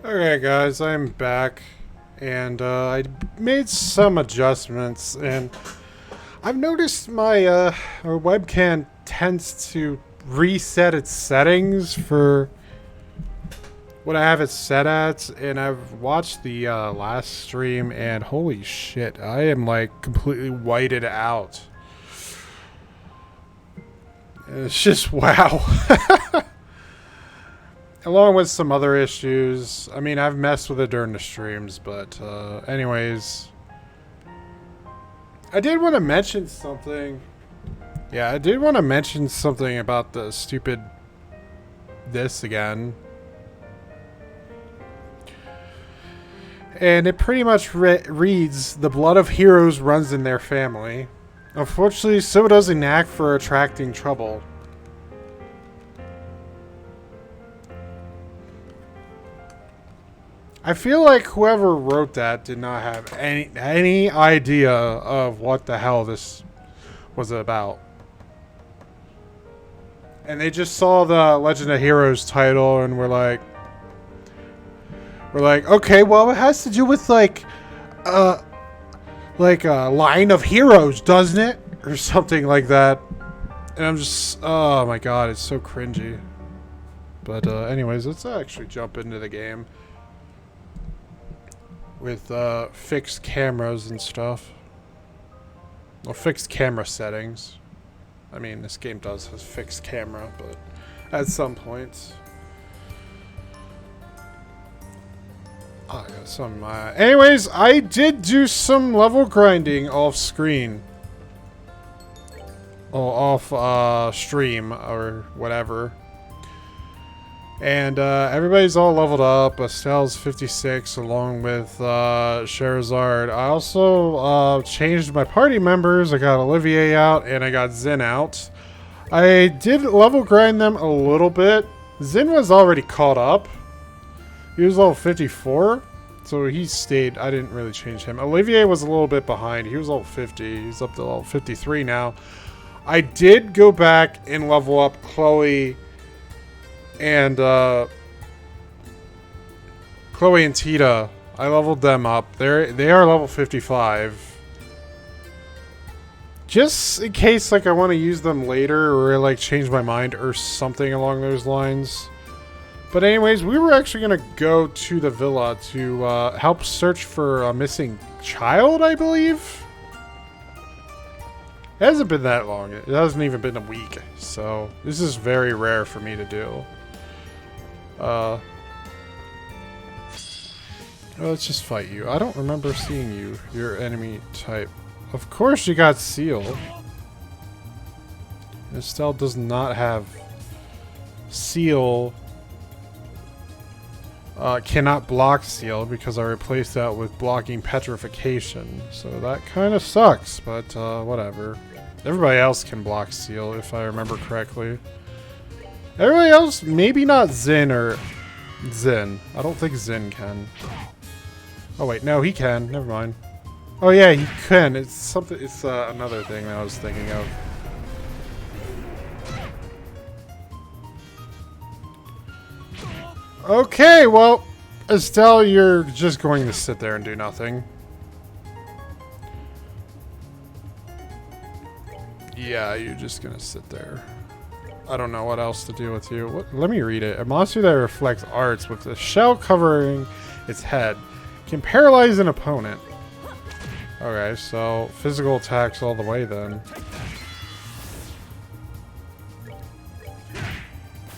Okay, guys, I'm back, and I made some adjustments, and I've noticed my our webcam tends to reset its settings for what I have it set at, and I've watched the last stream, and holy shit, I am like completely whited out. And it's just wow. Along with some other issues. I mean, I've messed with it during the streams, but anyways. I did want to mention something. Yeah, I did want to mention something about the stupid this again. And it pretty much reads, the blood of heroes runs in their family. Unfortunately, so does a knack for attracting trouble. I feel like whoever wrote that did not have any idea of what the hell this was about. And they just saw the Legend of Heroes title and were like, okay, well, it has to do with like a line of heroes, doesn't it? Or something like that. And I'm just, oh my god, it's so cringy. But anyways, let's actually jump into the game. With fixed cameras and stuff. Well, fixed camera settings. I mean, this game does have fixed camera, but at some points. Oh, I got some. Anyways, I did do some level grinding off screen. Oh, off stream or whatever. And everybody's all leveled up. Estelle's 56 along with Charizard. I also changed my party members. I got Olivier out and I got Zen out. I did level grind them a little bit. Zen was already caught up. He was level 54. So he stayed. I didn't really change him. Olivier was a little bit behind. He was level 50. He's up to level 53 now. I did go back and level up Chloe and Chloe and Tita. I leveled them up. They are level 55. Just in case like I want to use them later or like change my mind or something along those lines. But anyways, we were actually going to go to the villa to help search for a missing child, I believe. It hasn't been that long. It hasn't even been a week. So this is very rare for me to do. Let's just fight you. I don't remember seeing you. Your enemy type. Of course you got Seal. Estelle does not have Seal. Cannot block Seal because I replaced that with blocking Petrification. So that kind of sucks, but whatever. Everybody else can block Seal if I remember correctly. Everybody else, maybe not Zen or Zen. I don't think Zen can. Oh wait, no, he can. Never mind. Oh yeah, he can. It's something. It's another thing that I was thinking of. Okay, well, Estelle, you're just going to sit there and do nothing. Yeah, you're just gonna sit there. I don't know what else to do with you. Let me read it. A monster that reflects arts with a shell covering its head can paralyze an opponent. Okay, so physical attacks all the way then.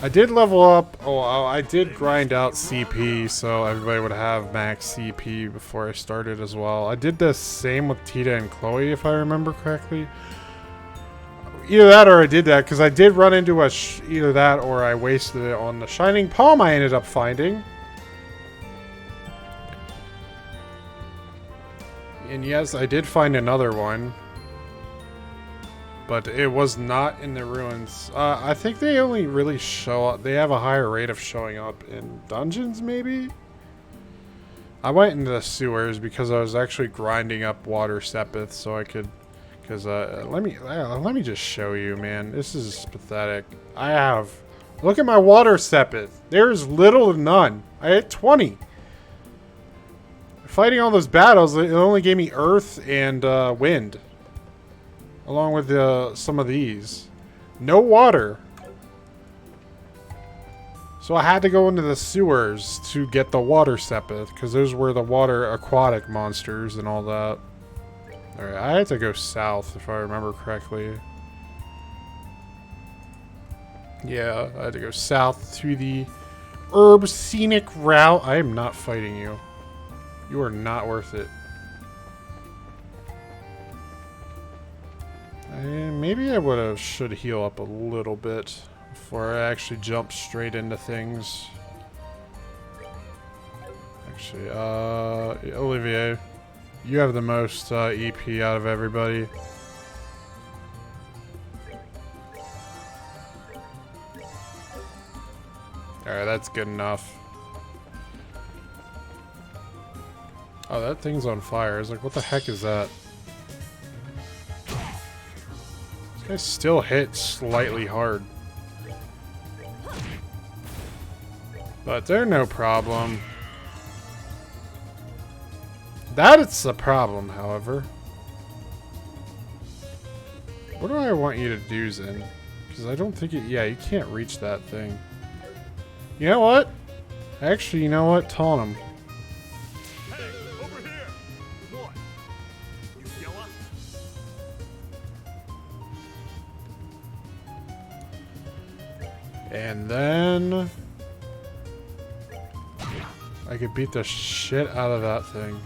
I did level up. Oh, I did grind out CP so everybody would have max CP before I started as well. I did the same with Tita and Chloe if I remember correctly. Either that or I did that because I did run into either that or I wasted it on the Shining Palm I ended up finding. And yes, I did find another one. But it was not in the ruins. I think they only really show up. They have a higher rate of showing up in dungeons, maybe? I went into the sewers because I was actually grinding up water sepith so I could... Because, let me just show you, man. This is pathetic. Look at my water sepith. There's little to none. I had 20. fighting all those battles, it only gave me earth and wind. Along with some of these. No water. So I had to go into the sewers to get the water sepith, because those were the water aquatic monsters and all that. Alright, I had to go south if I remember correctly. Yeah, I had to go south to the herb scenic route. I am not fighting you. You are not worth it. And maybe I should heal up a little bit before I actually jump straight into things. Actually, Olivier, you have the most EP out of everybody. Alright, that's good enough. Oh, that thing's on fire. I was like, what the heck is that? This guy still hit slightly hard. But they're no problem. That is the problem, however. What do I want you to do, Zen? Because I don't think it... Yeah, you can't reach that thing. You know what? Actually, you know what? Taunt him. Hey, over here! What? You yella? And then... I could beat the shit out of that thing.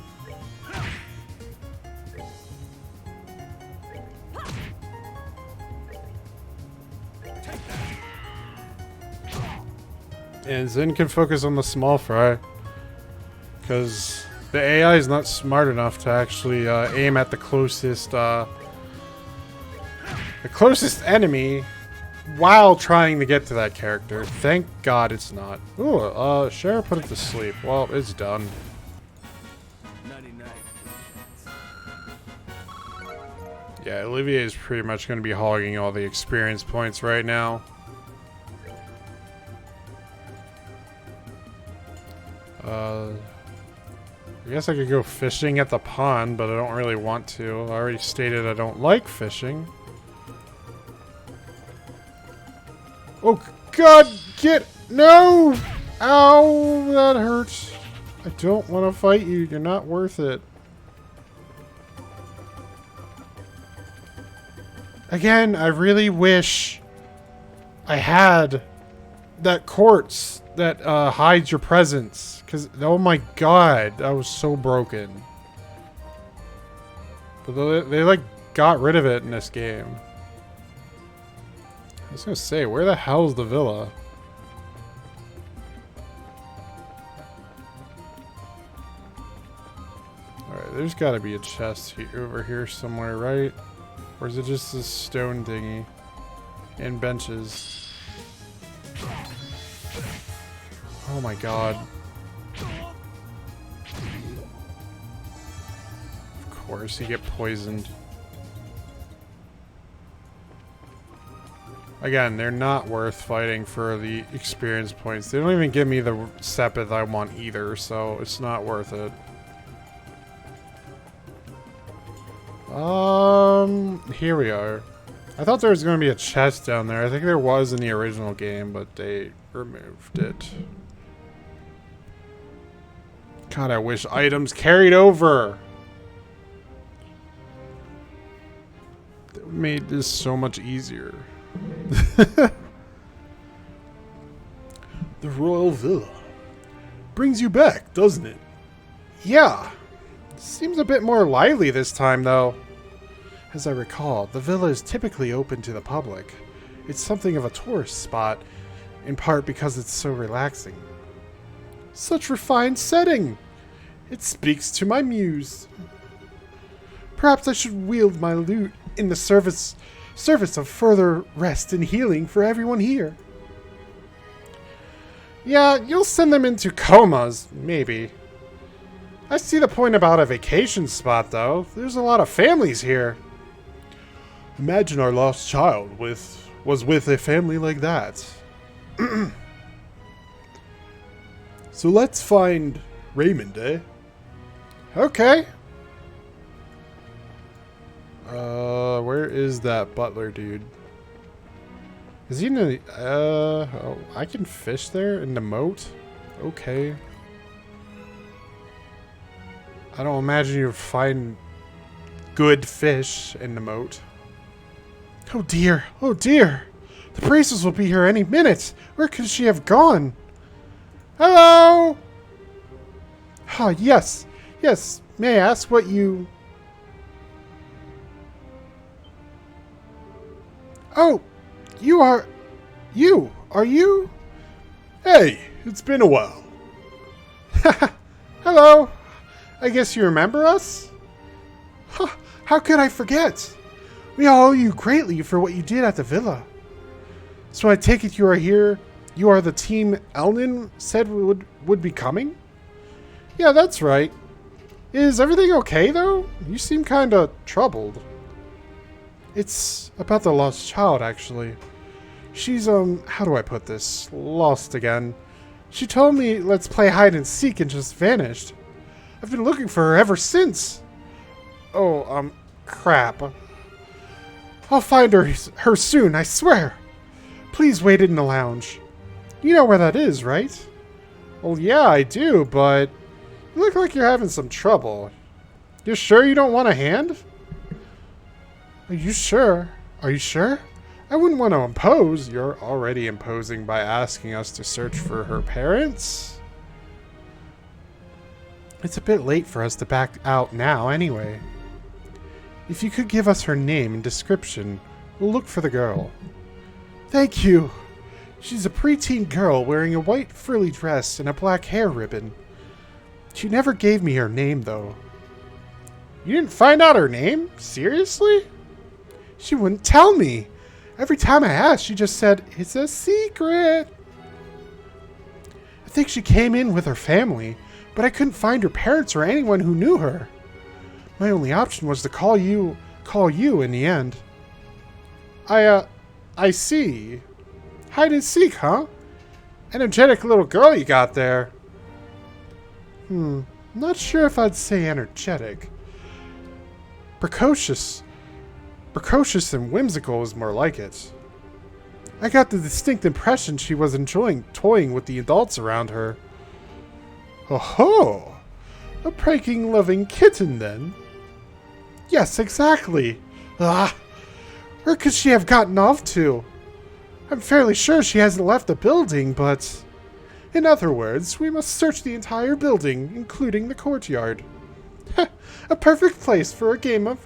And Zen can focus on the small fry. Because the AI is not smart enough to actually aim at the closest enemy while trying to get to that character. Thank God it's not. Ooh, Cher put it to sleep. Well, it's done. 99. Yeah, Olivier is pretty much going to be hogging all the experience points right now. I guess I could go fishing at the pond, but I don't really want to. I already stated I don't like fishing. Oh, God, get... No! Ow, that hurts. I don't want to fight you. You're not worth it. Again, I really wish I had that quartz that hides your presence. Because, oh my God, that was so broken. But they like, got rid of it in this game. I was gonna say, where the hell's the villa? Alright, there's gotta be a chest over here somewhere, right? Or is it just this stone thingy? And benches. Oh my God. Of course, you get poisoned. Again, they're not worth fighting for the experience points. They don't even give me the sepith I want either, so it's not worth it. Here we are. I thought there was going to be a chest down there. I think there was in the original game, but they removed it. God, I wish items carried over. That made this so much easier. The Royal Villa. Brings you back, doesn't it? Yeah. Seems a bit more lively this time, though. As I recall, the villa is typically open to the public. It's something of a tourist spot, in part because it's so relaxing. Such refined setting! It speaks to my muse. Perhaps I should wield my lute in the service of further rest and healing for everyone here. Yeah, you'll send them into comas, maybe. I see the point about a vacation spot, though. There's a lot of families here. Imagine our lost child was with a family like that. So let's find Raymond, eh? Okay. Where is that butler dude? Is he in the, oh, I can fish there in the moat? Okay. I don't imagine you find good fish in the moat. Oh dear, oh dear. The priestess will be here any minute. Where could she have gone? Hello? Ah, yes, yes. May I ask what you... Oh, you are... You, are you? Hey, it's been a while. Hello. I guess you remember us? Huh, how could I forget? We all owe you greatly for what you did at the villa. So I take it you are here. You are the team Elnin said would be coming? Yeah, that's right. Is everything okay, though? You seem kind of troubled. It's about the lost child, actually. She's, how do I put this? Lost again. She told me, let's play hide and seek, and just vanished. I've been looking for her ever since. Oh, crap. I'll find her soon, I swear. Please wait in the lounge. You know where that is, right? Well, yeah, I do, but you look like you're having some trouble. You sure you don't want a hand? Are you sure? Are you sure? I wouldn't want to impose. You're already imposing by asking us to search for her parents. It's a bit late for us to back out now, anyway. If you could give us her name and description, we'll look for the girl. Thank you. She's a preteen girl wearing a white frilly dress and a black hair ribbon. She never gave me her name, though. You didn't find out her name? Seriously? She wouldn't tell me. Every time I asked, she just said, it's a secret. I think she came in with her family, but I couldn't find her parents or anyone who knew her. My only option was to call you in the end. I see. Hide and seek, huh? Energetic little girl you got there. Not sure if I'd say energetic. Precocious and whimsical is more like it. I got the distinct impression she was enjoying toying with the adults around her. Oh-ho! A pranking, loving kitten, then? Yes, exactly. Ah! Where could she have gotten off to? I'm fairly sure she hasn't left the building, but... In other words, we must search the entire building, including the courtyard. A perfect place for a game of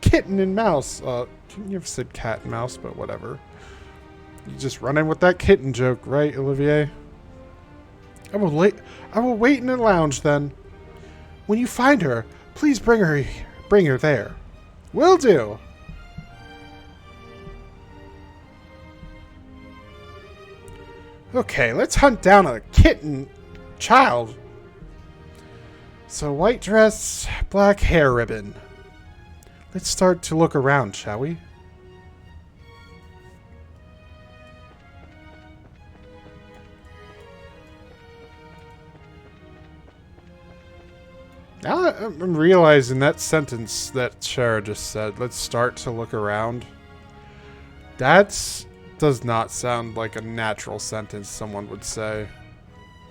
kitten and mouse. You've said cat and mouse, but whatever. You just run in with that kitten joke, right, Olivier? I will wait in the lounge then. When you find her, please bring her there. Will do. Okay, let's hunt down a kitten child. So white dress, black hair ribbon. Let's start to look around, shall we? Now I'm realizing that sentence that Shara just said, let's start to look around. That does not sound like a natural sentence someone would say.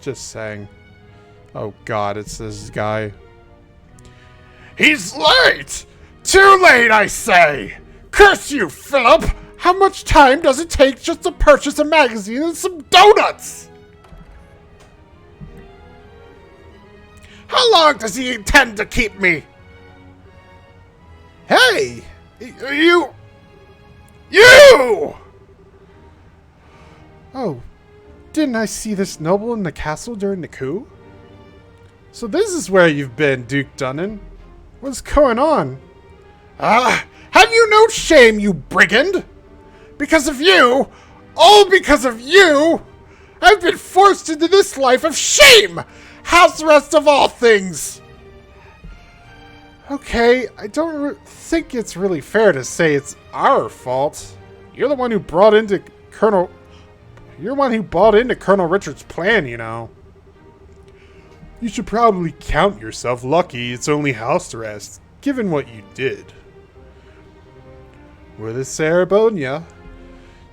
Just saying. Oh god, it's this guy. He's late! Too late, I say! Curse you, Philip! How much time does it take just to purchase a magazine and some donuts? How long does he intend to keep me? Hey! You! Oh, didn't I see this noble in the castle during the coup? So this is where you've been, Duke Dunnan. What's going on? Have you no shame, you brigand? Because of you, all because of you, I've been forced into this life of shame! House arrest of all things! Okay, I don't think it's really fair to say it's our fault. You're the one who brought into Colonel Richard's plan, you know. You should probably count yourself lucky it's only house arrest, given what you did. Were this Ceremonia,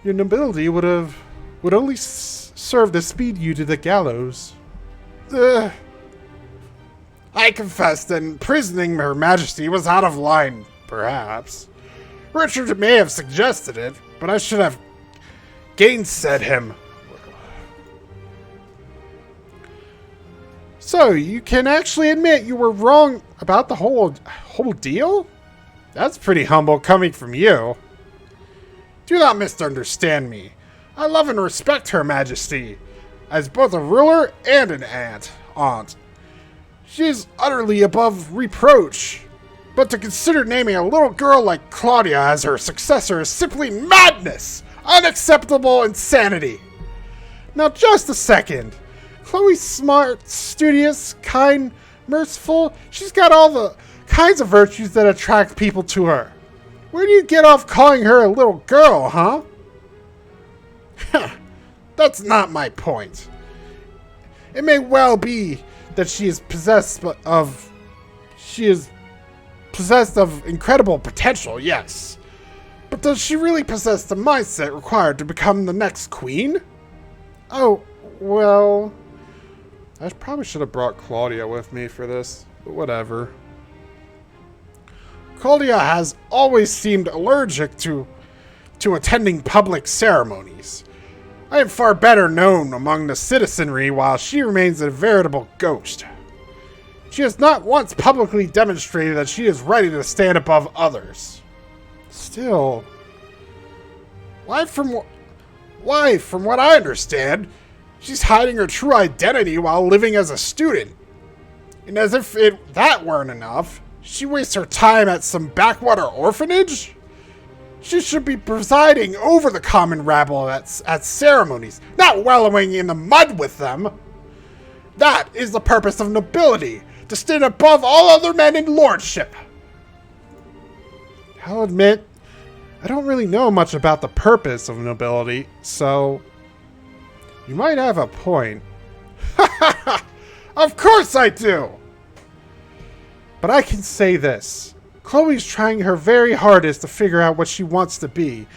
your nobility would only serve to speed you to the gallows. I confess that imprisoning Her Majesty was out of line, perhaps. Richard may have suggested it, but I should have gainsaid him. So, you can actually admit you were wrong about the whole deal? That's pretty humble coming from you. Do not misunderstand me. I love and respect Her Majesty, as both a ruler and an aunt. She is utterly above reproach. But to consider naming a little girl like Claudia as her successor is simply madness! Unacceptable insanity! Now just a second. Chloe's smart, studious, kind, merciful. She's got all the kinds of virtues that attract people to her. Where do you get off calling her a little girl, huh? That's not my point. It may well be that she is possessed of incredible potential, yes. But does she really possess the mindset required to become the next queen? Oh, well, I probably should have brought Claudia with me for this, but whatever. Claudia has always seemed allergic to attending public ceremonies. I am far better known among the citizenry, while she remains a veritable ghost. She has not once publicly demonstrated that she is ready to stand above others. Still, from what I understand, she's hiding her true identity while living as a student. And as if that weren't enough, she wastes her time at some backwater orphanage? She should be presiding over the common rabble at ceremonies, not wallowing in the mud with them. That is the purpose of nobility, to stand above all other men in lordship. I'll admit, I don't really know much about the purpose of nobility, so you might have a point. Of course I do! But I can say this. Chloe's trying her very hardest to figure out what she wants to be,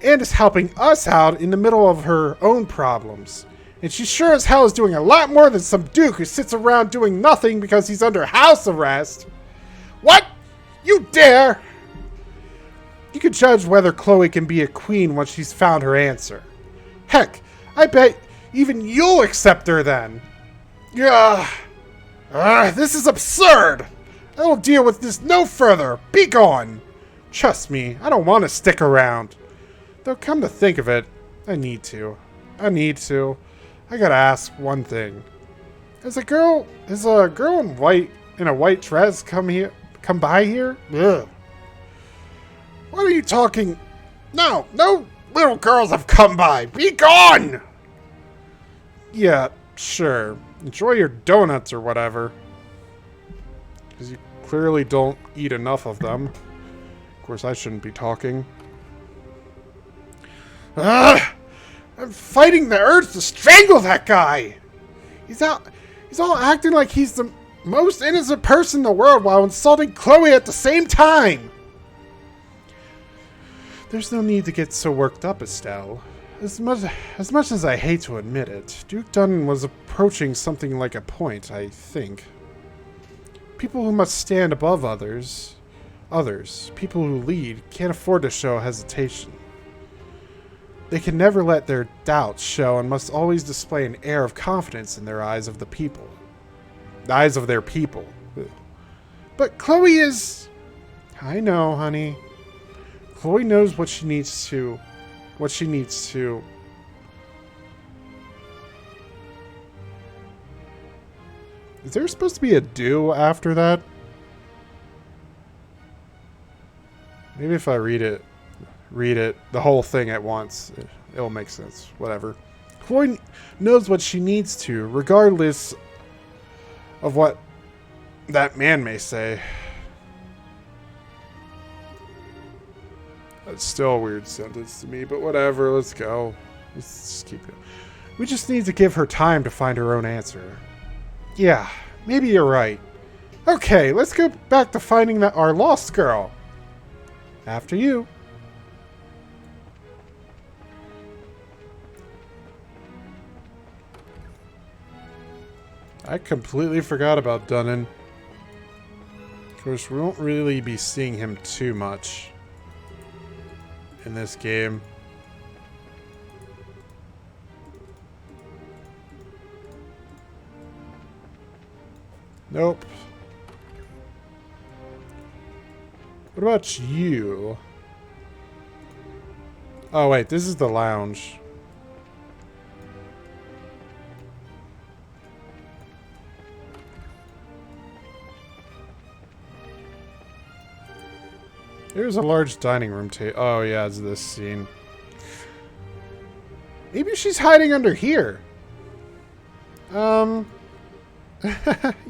and is helping us out in the middle of her own problems. And she sure as hell is doing a lot more than some duke who sits around doing nothing because he's under house arrest. What? You dare? You could judge whether Chloe can be a queen once she's found her answer. Heck, I bet even you'll accept her then. This is absurd! I will deal with this no further. Be gone! Trust me, I don't want to stick around. Though come to think of it, I need to. I gotta ask one thing. Is a girl in a white dress come by here? Ugh. What are you talking? No little girls have come by. Be gone! Yeah, sure. Enjoy your donuts or whatever. Because you clearly don't eat enough of them. Of course, I shouldn't be talking. I'm fighting the urge to strangle that guy. He's all acting like he's the most innocent person in the world while insulting Chloe at the same time. There's no need to get so worked up, Estelle. As much as I hate to admit it, Duke Dunn was approaching something like a point, I think. People who must stand above others, people who lead, can't afford to show hesitation. They can never let their doubts show and must always display an air of confidence in their eyes of the people. The eyes of their people. But Chloe is... I know, honey. Chloe knows what she needs to... Is there supposed to be a do after that? Maybe if I read it, the whole thing at once, it'll make sense. Whatever. Chloe knows what she needs to, regardless of what that man may say. That's still a weird sentence to me, but whatever, let's go. Let's just keep it. We just need to give her time to find her own answer. Yeah, maybe you're right. Okay, let's go back to finding our lost girl. After you. I completely forgot about Dunnan. Of course, we won't really be seeing him too much in this game. Nope. What about you? Oh wait, this is the lounge. There's a large dining room table. Oh yeah, it's this scene. Maybe she's hiding under here.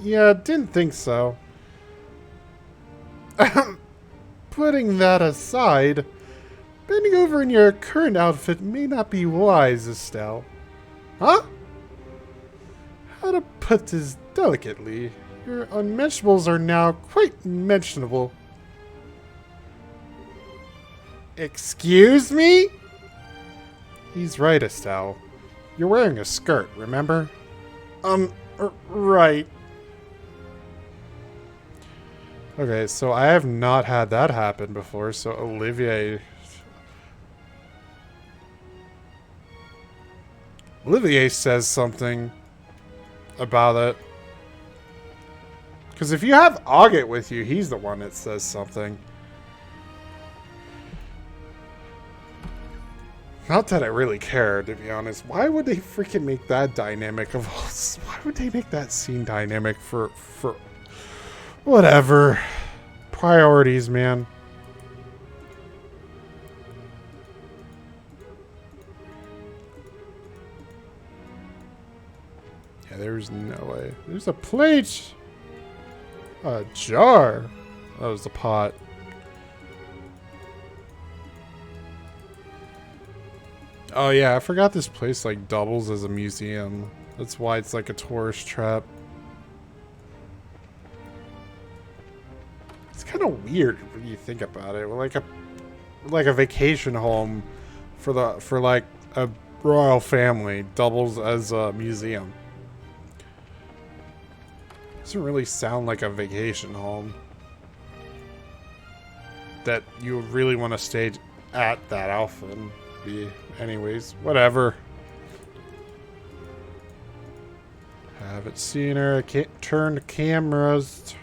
Yeah, didn't think so. Putting that aside, bending over in your current outfit may not be wise, Estelle. Huh? How to put this delicately? Your unmentionables are now quite mentionable. Excuse me? He's right, Estelle. You're wearing a skirt, remember? Right. Okay, so I have not had that happen before, so Olivier says something about it. Because if you have Auget with you, he's the one that says something. Not that I really care, to be honest. Why would they freaking make that dynamic of all... Why would they make that scene dynamic for... Whatever. Priorities, man. Yeah, there's no way. There's a plate! A jar! That was the pot. Oh yeah, I forgot this place like doubles as a museum. That's why it's like a tourist trap. It's kind of weird when you think about it. Like a vacation home for like a royal family doubles as a museum. Doesn't really sound like a vacation home that you would really want to stay at that often. Anyways, whatever. Haven't seen her. I can't turn the cameras.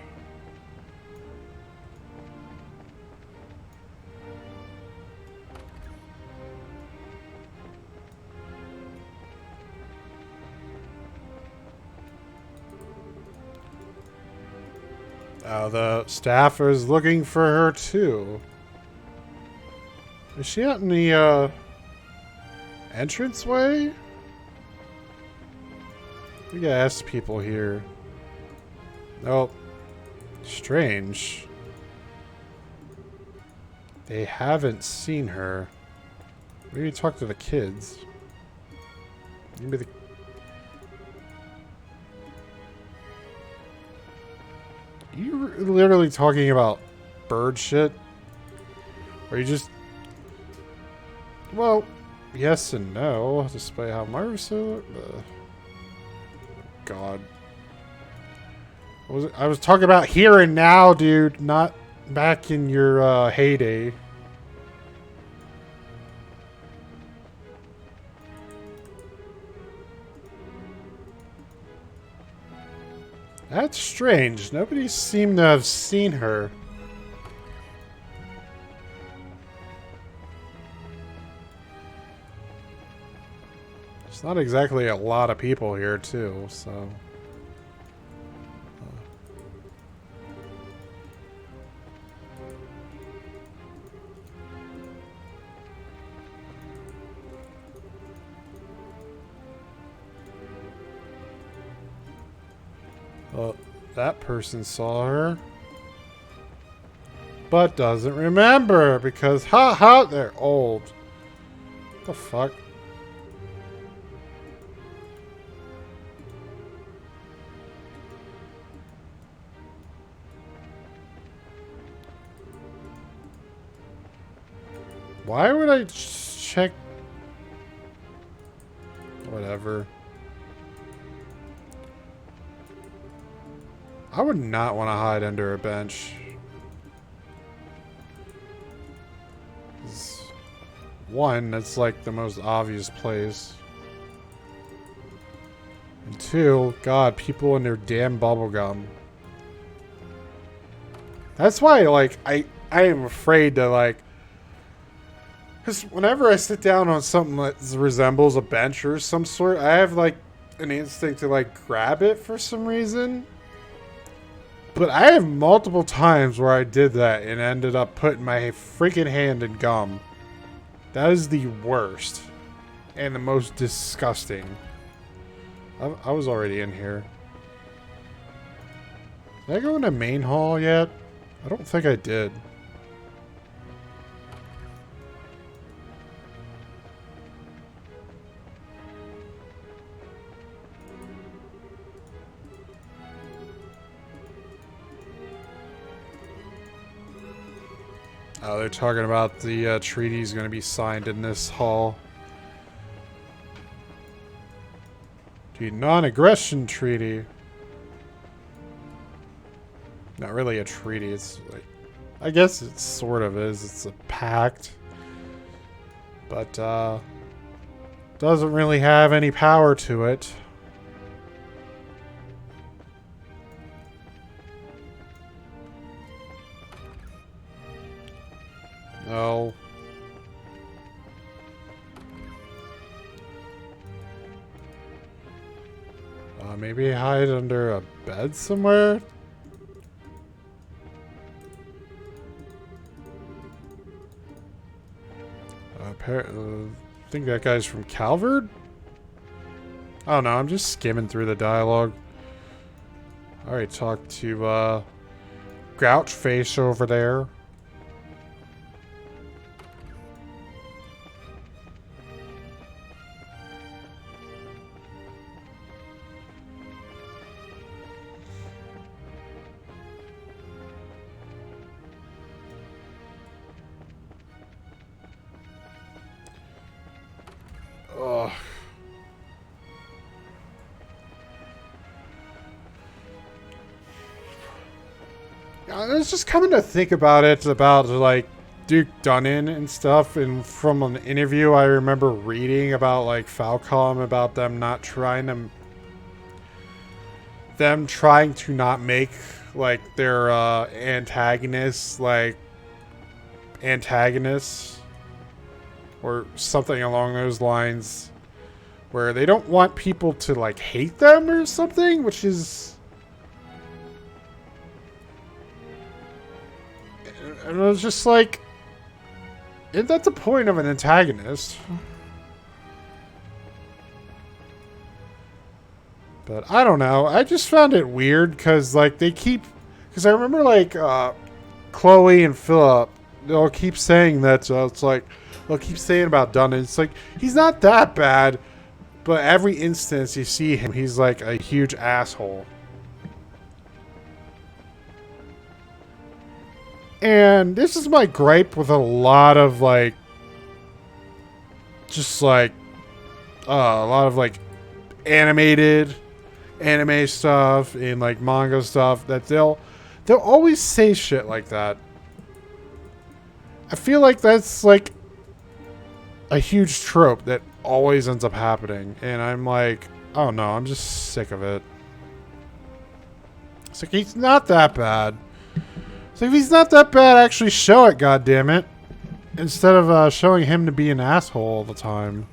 The staff is looking for her too. Is she out in the entranceway? We gotta ask people here. Oh, strange. They haven't seen her. Maybe talk to the kids. Maybe the... You literally talking about bird shit? Or you just... Well, yes and no, despite how Marcel... God. I was talking about here and now, dude, not back in your heyday. That's strange. Nobody seemed to have seen her. It's not exactly a lot of people here, too, so... Well, that person saw her, but doesn't remember because they're old. What the fuck? Why would I check? Whatever. I would not want to hide under a bench. One, that's like the most obvious place. And two, God, people in their damn bubblegum. That's why, like, I am afraid to, like... Because whenever I sit down on something that resembles a bench or some sort, I have, like, an instinct to, like, grab it for some reason. But I have multiple times where I did that and ended up putting my freaking hand in gum. That is the worst. And the most disgusting. I was already in here. Did I go into main hall yet? I don't think I did. Oh, they're talking about the treaty is going to be signed in this hall. The non-aggression treaty. Not really a treaty. It's like, I guess it sort of is. It's a pact. But, doesn't really have any power to it. No. Maybe hide under a bed somewhere? I think that guy's from Calvert? I don't know, I'm just skimming through the dialogue. Alright, talk to, Grouch Face over there. Ugh. I was just coming to think about it, about like Duke Dunnan and stuff, and from an interview I remember reading about like Falcom, about them not trying to, not make like their antagonists like antagonists. Or something along those lines, where they don't want people to like hate them or something, which is, and I was just like, isn't that the point of an antagonist? But I don't know, I just found it weird because like they keep, because I remember like Chloe and Philip, they'll keep saying that, it's like, they'll keep saying about Dunnan. It's like, he's not that bad, but every instance you see him, he's like a huge asshole. And this is my gripe with a lot of like, just like, a lot of like anime stuff and like manga stuff, that they'll always say shit like that. I feel like that's like a huge trope that always ends up happening, and I'm like, oh no, I'm just sick of it. It's like, he's not that bad. It's like, if he's not that bad, actually show it, goddammit, instead of showing him to be an asshole all the time.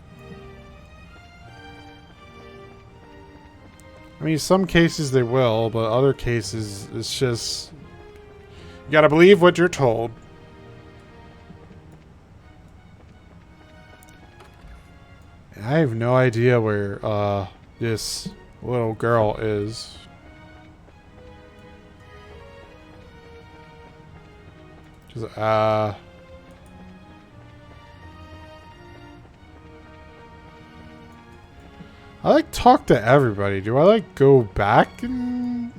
I mean, some cases they will, but other cases it's just, you gotta believe what you're told. I have no idea where this little girl is. Just, I like talk to everybody. Do I like go back and...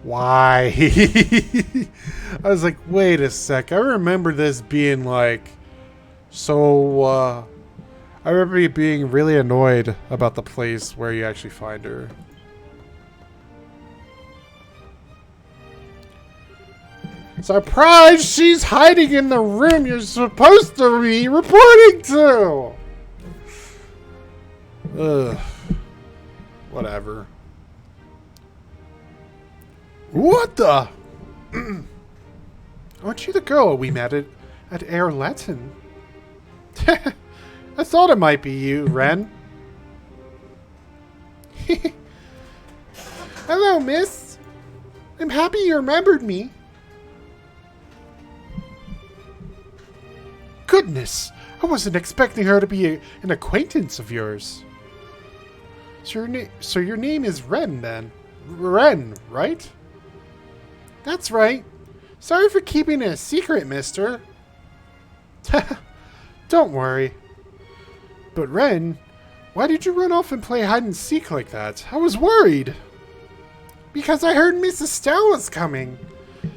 Why? I was like, wait a sec. I remember this being like, so, I remember you being really annoyed about the place where you actually find her. Surprise! She's hiding in the room you're supposed to be reporting to! Ugh. Whatever. What the? Aren't you the girl we met at Air Latin? I thought it might be you, Renne. Hello, miss. I'm happy you remembered me. Goodness, I wasn't expecting her to be an acquaintance of yours. So your name is Renne, then? Renne, right? That's right. Sorry for keeping it a secret, mister. Don't worry. But Renne, why did you run off and play hide and seek like that? I was worried. Because I heard Miss Estelle was coming.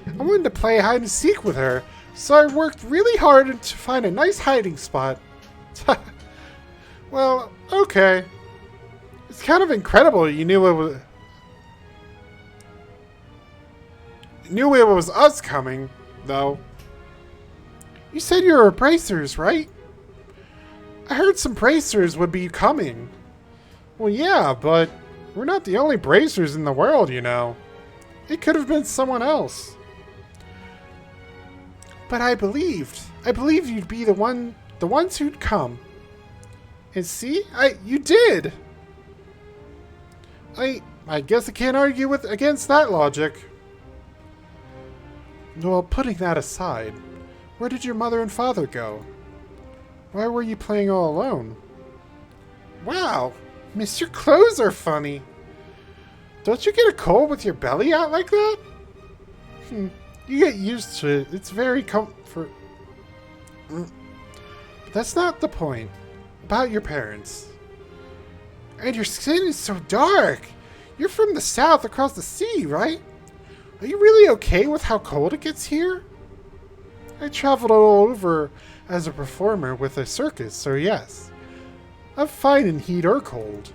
I wanted to play hide and seek with her, so I worked really hard to find a nice hiding spot. Well, okay. It's kind of incredible you knew it was us coming, though. You said you were bracers, right? I heard some bracers would be coming. Well, yeah, but we're not the only bracers in the world, you know. It could have been someone else. But I believed you'd be the ones who'd come. And see, you did. I guess I can't argue against that logic. Well, putting that aside, where did your mother and father go? Why were you playing all alone? Wow, miss, your clothes are funny. Don't you get a cold with your belly out like that? You get used to it. It's very comfort. But that's not the point. About your parents. And your skin is so dark. You're from the south across the sea, right? Are you really okay with how cold it gets here? I traveled all over as a performer with a circus, so yes. I'm fine in heat or cold.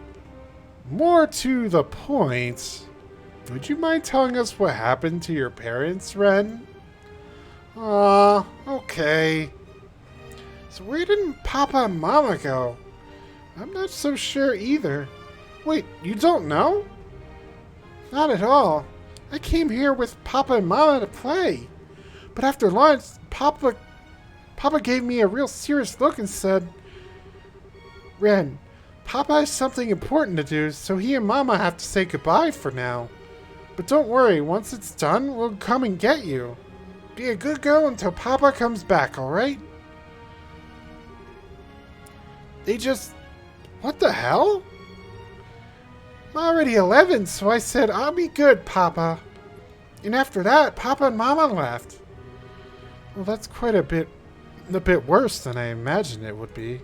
More to the point, would you mind telling us what happened to your parents, Renne? Okay. So where did Papa and Mama go? I'm not so sure either. Wait, you don't know? Not at all. I came here with Papa and Mama to play. But after lunch, Papa gave me a real serious look and said, Renne, Papa has something important to do, so he and Mama have to say goodbye for now. But don't worry, once it's done, we'll come and get you. Be a good girl until Papa comes back, alright? They just... What the hell? I'm already 11, so I said, I'll be good, Papa. And after that, Papa and Mama left. Well, that's quite a bit worse than I imagined it would be.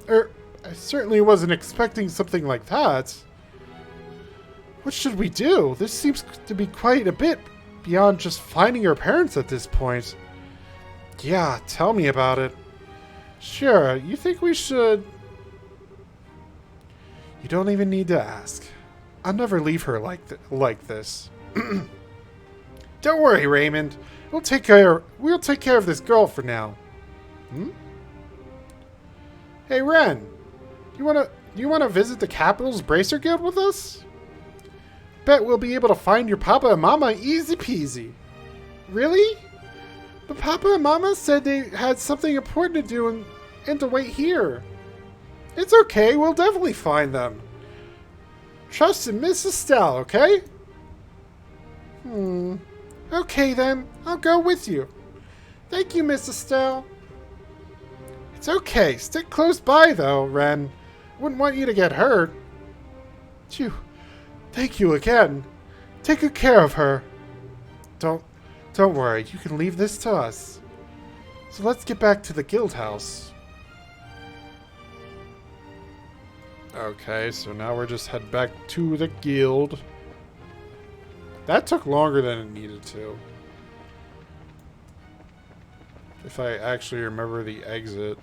I certainly wasn't expecting something like that. What should we do? This seems to be quite a bit beyond just finding your parents at this point. Yeah, tell me about it. Sure, you think we should... You don't even need to ask. I'll never leave her like this. Don't worry, Raymond. We'll take care of this girl for now. Hey, Renne. You wanna visit the Capital's Bracer Guild with us? Bet we'll be able to find your Papa and Mama easy peasy. Really? But Papa and Mama said they had something important to do and to wait here. It's okay, we'll definitely find them. Trust in Miss Estelle, okay? Okay then, I'll go with you. Thank you, Miss Estelle. It's okay, stick close by though, Renne. Wouldn't want you to get hurt. Phew. Thank you again. Take good care of her. Don't worry, you can leave this to us. So let's get back to the guild house. Okay, so now we're just head back to the guild. That took longer than it needed to. If I actually remember the exit.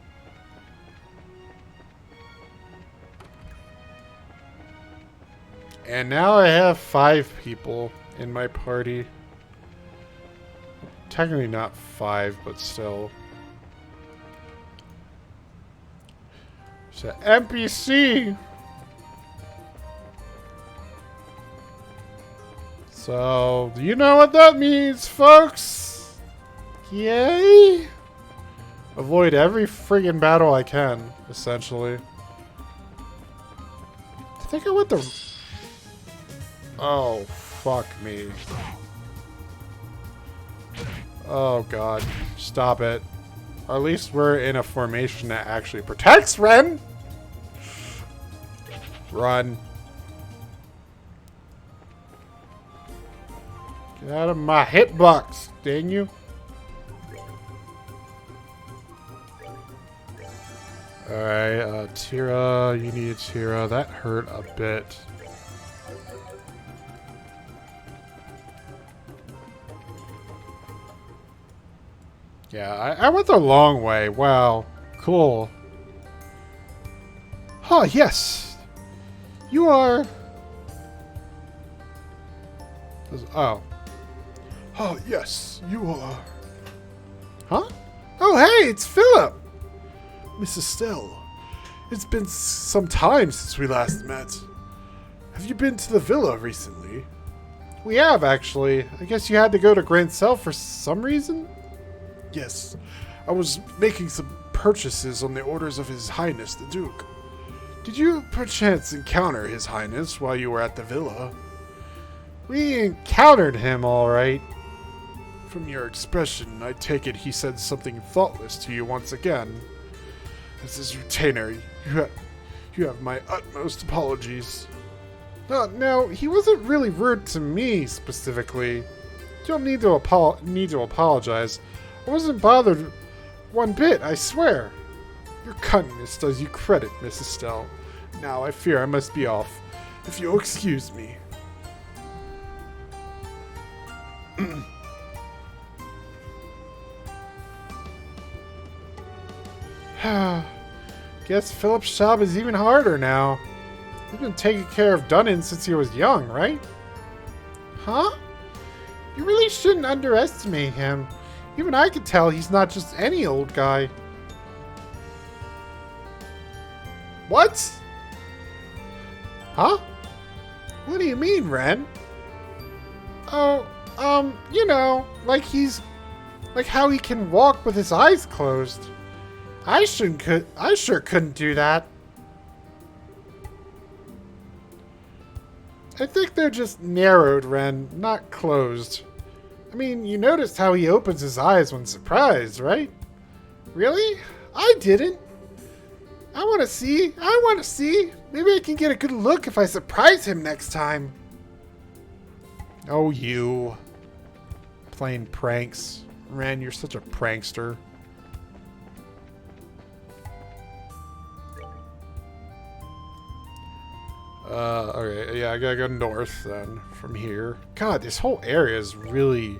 And now I have 5 people in my party. Technically not 5, but still. It's an NPC! So, do you know what that means, folks? Yay! Avoid every friggin' battle I can, essentially. I think I went the... Oh, fuck me. Oh, God. Stop it. Or at least we're in a formation that actually protects Renne! Run. Get out of my hitbox, dang you. Alright, Tira, you need a Tira. That hurt a bit. Yeah, I went the long way. Wow. Cool. Oh, yes. You are... Oh. Oh, yes, you are. Huh? Oh, hey, it's Philip! Miss Estelle, it's been some time since we last met. Have you been to the villa recently? We have, actually. I guess you had to go to Grand Cell for some reason? Yes. I was making some purchases on the orders of His Highness the Duke. Did you perchance encounter His Highness while you were at the villa? We encountered him, all right. From your expression, I take it he said something thoughtless to you once again. As his retainer, you have my utmost apologies. No, he wasn't really rude to me specifically. You don't need to apologize. I wasn't bothered one bit, I swear. Your kindness does you credit, Miss Estelle. Now I fear I must be off. If you'll excuse me. Guess Philip's job is even harder now. He's been taking care of Dunnan since he was young, right? Huh? You really shouldn't underestimate him. Even I can tell he's not just any old guy. What? Huh? What do you mean, Renne? Oh, you know, like how he can walk with his eyes closed. I sure couldn't do that. I think they're just narrowed, Renne, not closed. I mean, you noticed how he opens his eyes when surprised, right? Really? I didn't. I want to see. Maybe I can get a good look if I surprise him next time. Oh, you. Playing pranks. Renne, you're such a prankster. Okay, yeah, I gotta go north then, from here. God, this whole area is really...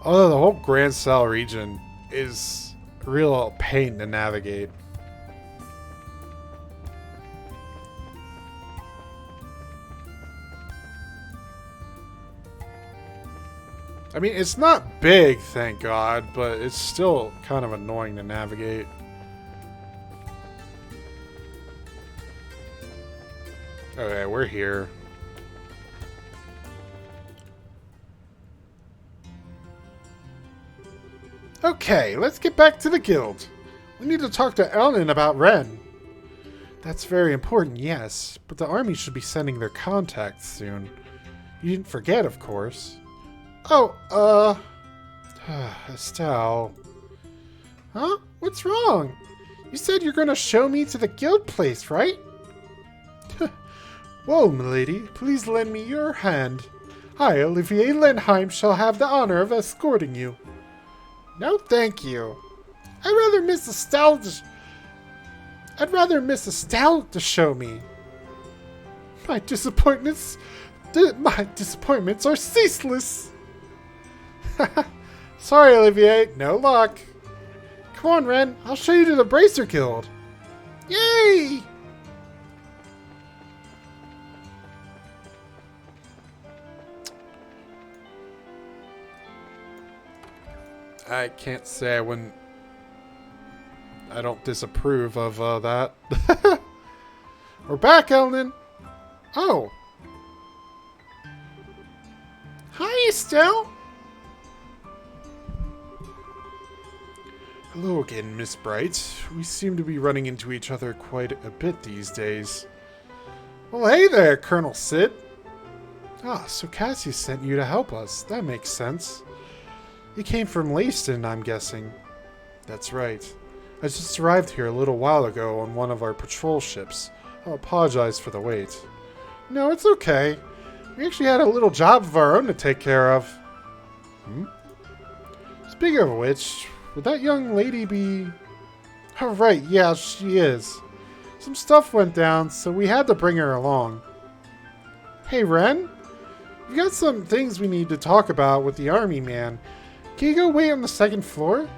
Although the whole Grand Cell region is a real pain to navigate. I mean, it's not big, thank God, but it's still kind of annoying to navigate. Okay, we're here. Okay, let's get back to the guild. We need to talk to Ellen about Renne. That's very important, yes, but the army should be sending their contacts soon. You didn't forget, of course. Oh, Estelle. Huh? What's wrong? You said you're gonna show me to the guild place, right? Whoa, milady, please lend me your hand. I, Olivier Lindheim, shall have the honor of escorting you. No, thank you. I'd rather Miss Estelle to show me. My disappointment's My disappointments are ceaseless. Sorry, Olivier. No luck. Come on, Ren. I'll show you to the Bracer Guild. Yay! I can't say I don't disapprove of that. We're back, Elnan. Oh. Hi, Estelle. Hello again, Miss Bright. We seem to be running into each other quite a bit these days. Well, hey there, Colonel Sid. Ah, so Cassie sent you to help us. That makes sense. You came from Leiston, I'm guessing. That's right. I just arrived here a little while ago on one of our patrol ships. I apologize for the wait. No, it's okay. We actually had a little job of our own to take care of. Speaking of which, would that young lady be... Oh, right, yeah, she is. Some stuff went down, so we had to bring her along. Hey, Ren. We've got some things we need to talk about with the army man. Can you go wait on the second floor?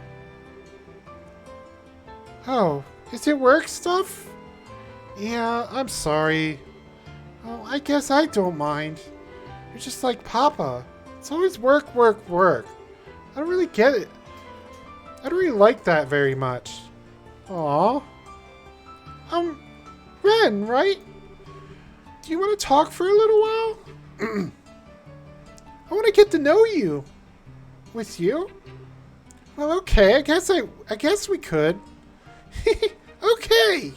Oh, is it work stuff? Yeah, I'm sorry. Oh, I guess I don't mind. You're just like Papa. It's always work, work, work. I don't really get it. I don't really like that very much. Aw. Ren, right? Do you want to talk for a little while? I want to get to know you. With you? Well, okay. I guess we could. Okay.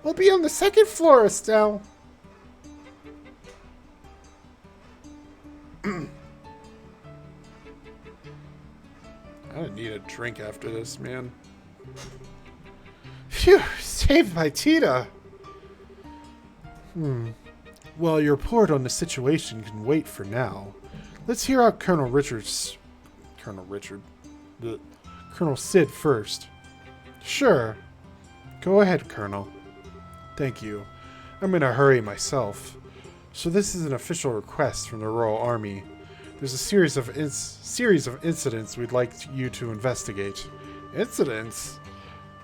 We'll be on the second floor, Estelle. I need a drink after this, man. Phew, saved by Tita. Well, your report on the situation can wait for now. Let's hear out Colonel Sid first. Sure. Go ahead, Colonel. Thank you. I'm in a hurry myself. So this is an official request from the Royal Army. There's a series of incidents we'd like you to investigate. Incidents?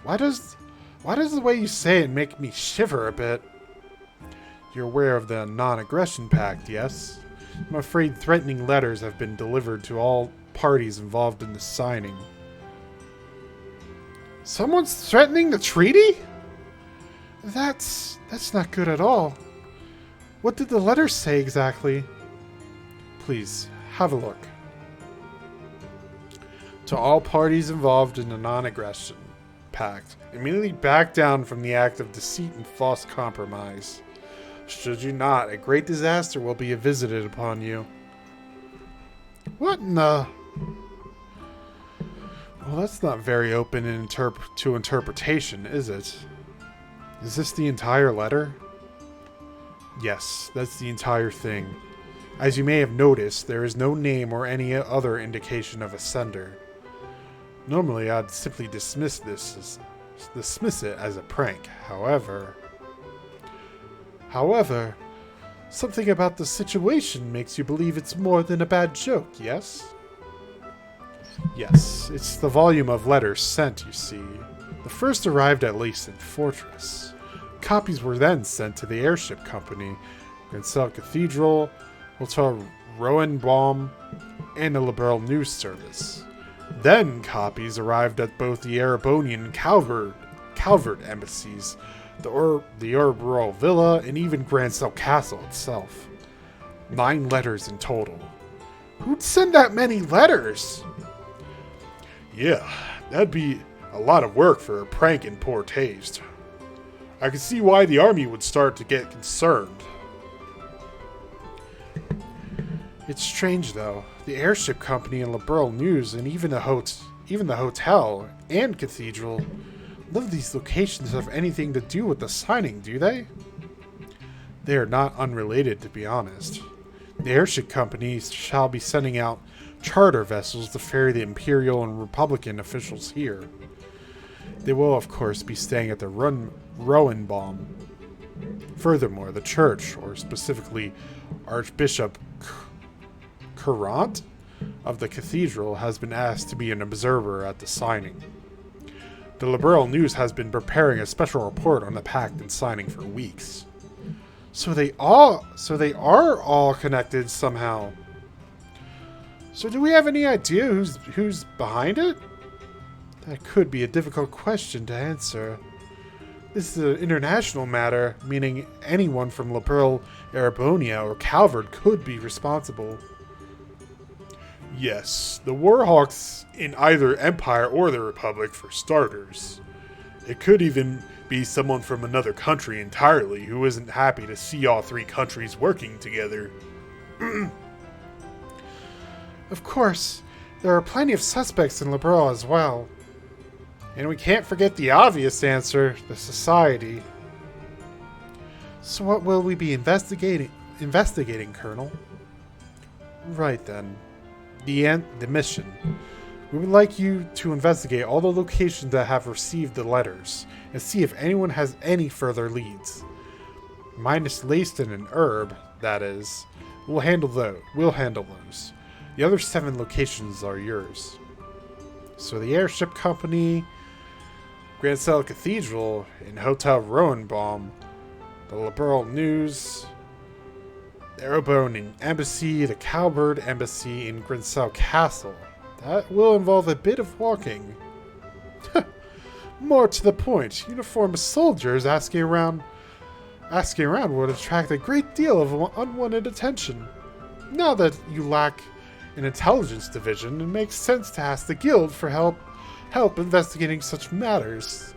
Why does the way you say it make me shiver a bit? You're aware of the non-aggression pact, yes? I'm afraid threatening letters have been delivered to all parties involved in the signing. Someone's threatening the treaty? That's not good at all. What did the letters say exactly? Please, have a look. To all parties involved in the non-aggression pact, immediately back down from the act of deceit and false compromise. Should you not, a great disaster will be visited upon you. What in the... Well, that's not very open to interpretation, is it? Is this the entire letter? Yes, that's the entire thing. As you may have noticed, there is no name or any other indication of a sender. Normally, I'd simply dismiss it as a prank. However, something about the situation makes you believe it's more than a bad joke, yes? Yes, it's the volume of letters sent, you see. The first arrived at Leiston Fortress. Copies were then sent to the airship company, Grinsell Cathedral, Hotel Roenbaum, and the Liberal News Service. Then copies arrived at both the Erebonian and Calvert embassies, the Orbital Villa, and even Gransell Castle itself. 9 letters in total. Who'd send that many letters? Yeah, that'd be a lot of work for a prank in poor taste. I can see why the army would start to get concerned. It's strange, though. The airship company and Liberal News and even the hotel and cathedral, none of these locations have anything to do with the signing, do they? They are not unrelated, to be honest. The airship companies shall be sending out charter vessels to ferry the Imperial and Republican officials here. They will, of course, be staying at the Roenbaum. Furthermore, the church, or specifically Archbishop Courant of the cathedral, has been asked to be an observer at the signing. The Liberal News has been preparing a special report on the pact and signing for weeks. So they are all connected somehow. So do we have any idea who's behind it? That could be a difficult question to answer. This is an international matter, meaning anyone from Liberal Erebonia or Calvert could be responsible. Yes, the Warhawks in either Empire or the Republic for starters. It could even be someone from another country entirely who isn't happy to see all three countries working together. Of course, there are plenty of suspects in Liberal as well. And we can't forget the obvious answer, the Society. So what will we be investigating, Colonel? Right then. The mission. We would like you to investigate all the locations that have received the letters and see if anyone has any further leads. Minus Layston and Herb, that is. We'll handle those. The other 7 locations are yours. So the airship company, Grand Cell Cathedral, and Hotel Roenbaum, the Liberal News, the Aerobone Embassy, the Cowbird Embassy, and Grinsell Castle. That will involve a bit of walking. More to the point, uniformed soldiers asking around would attract a great deal of unwanted attention. Now that you lack an intelligence division, it makes sense to ask the guild for help investigating such matters.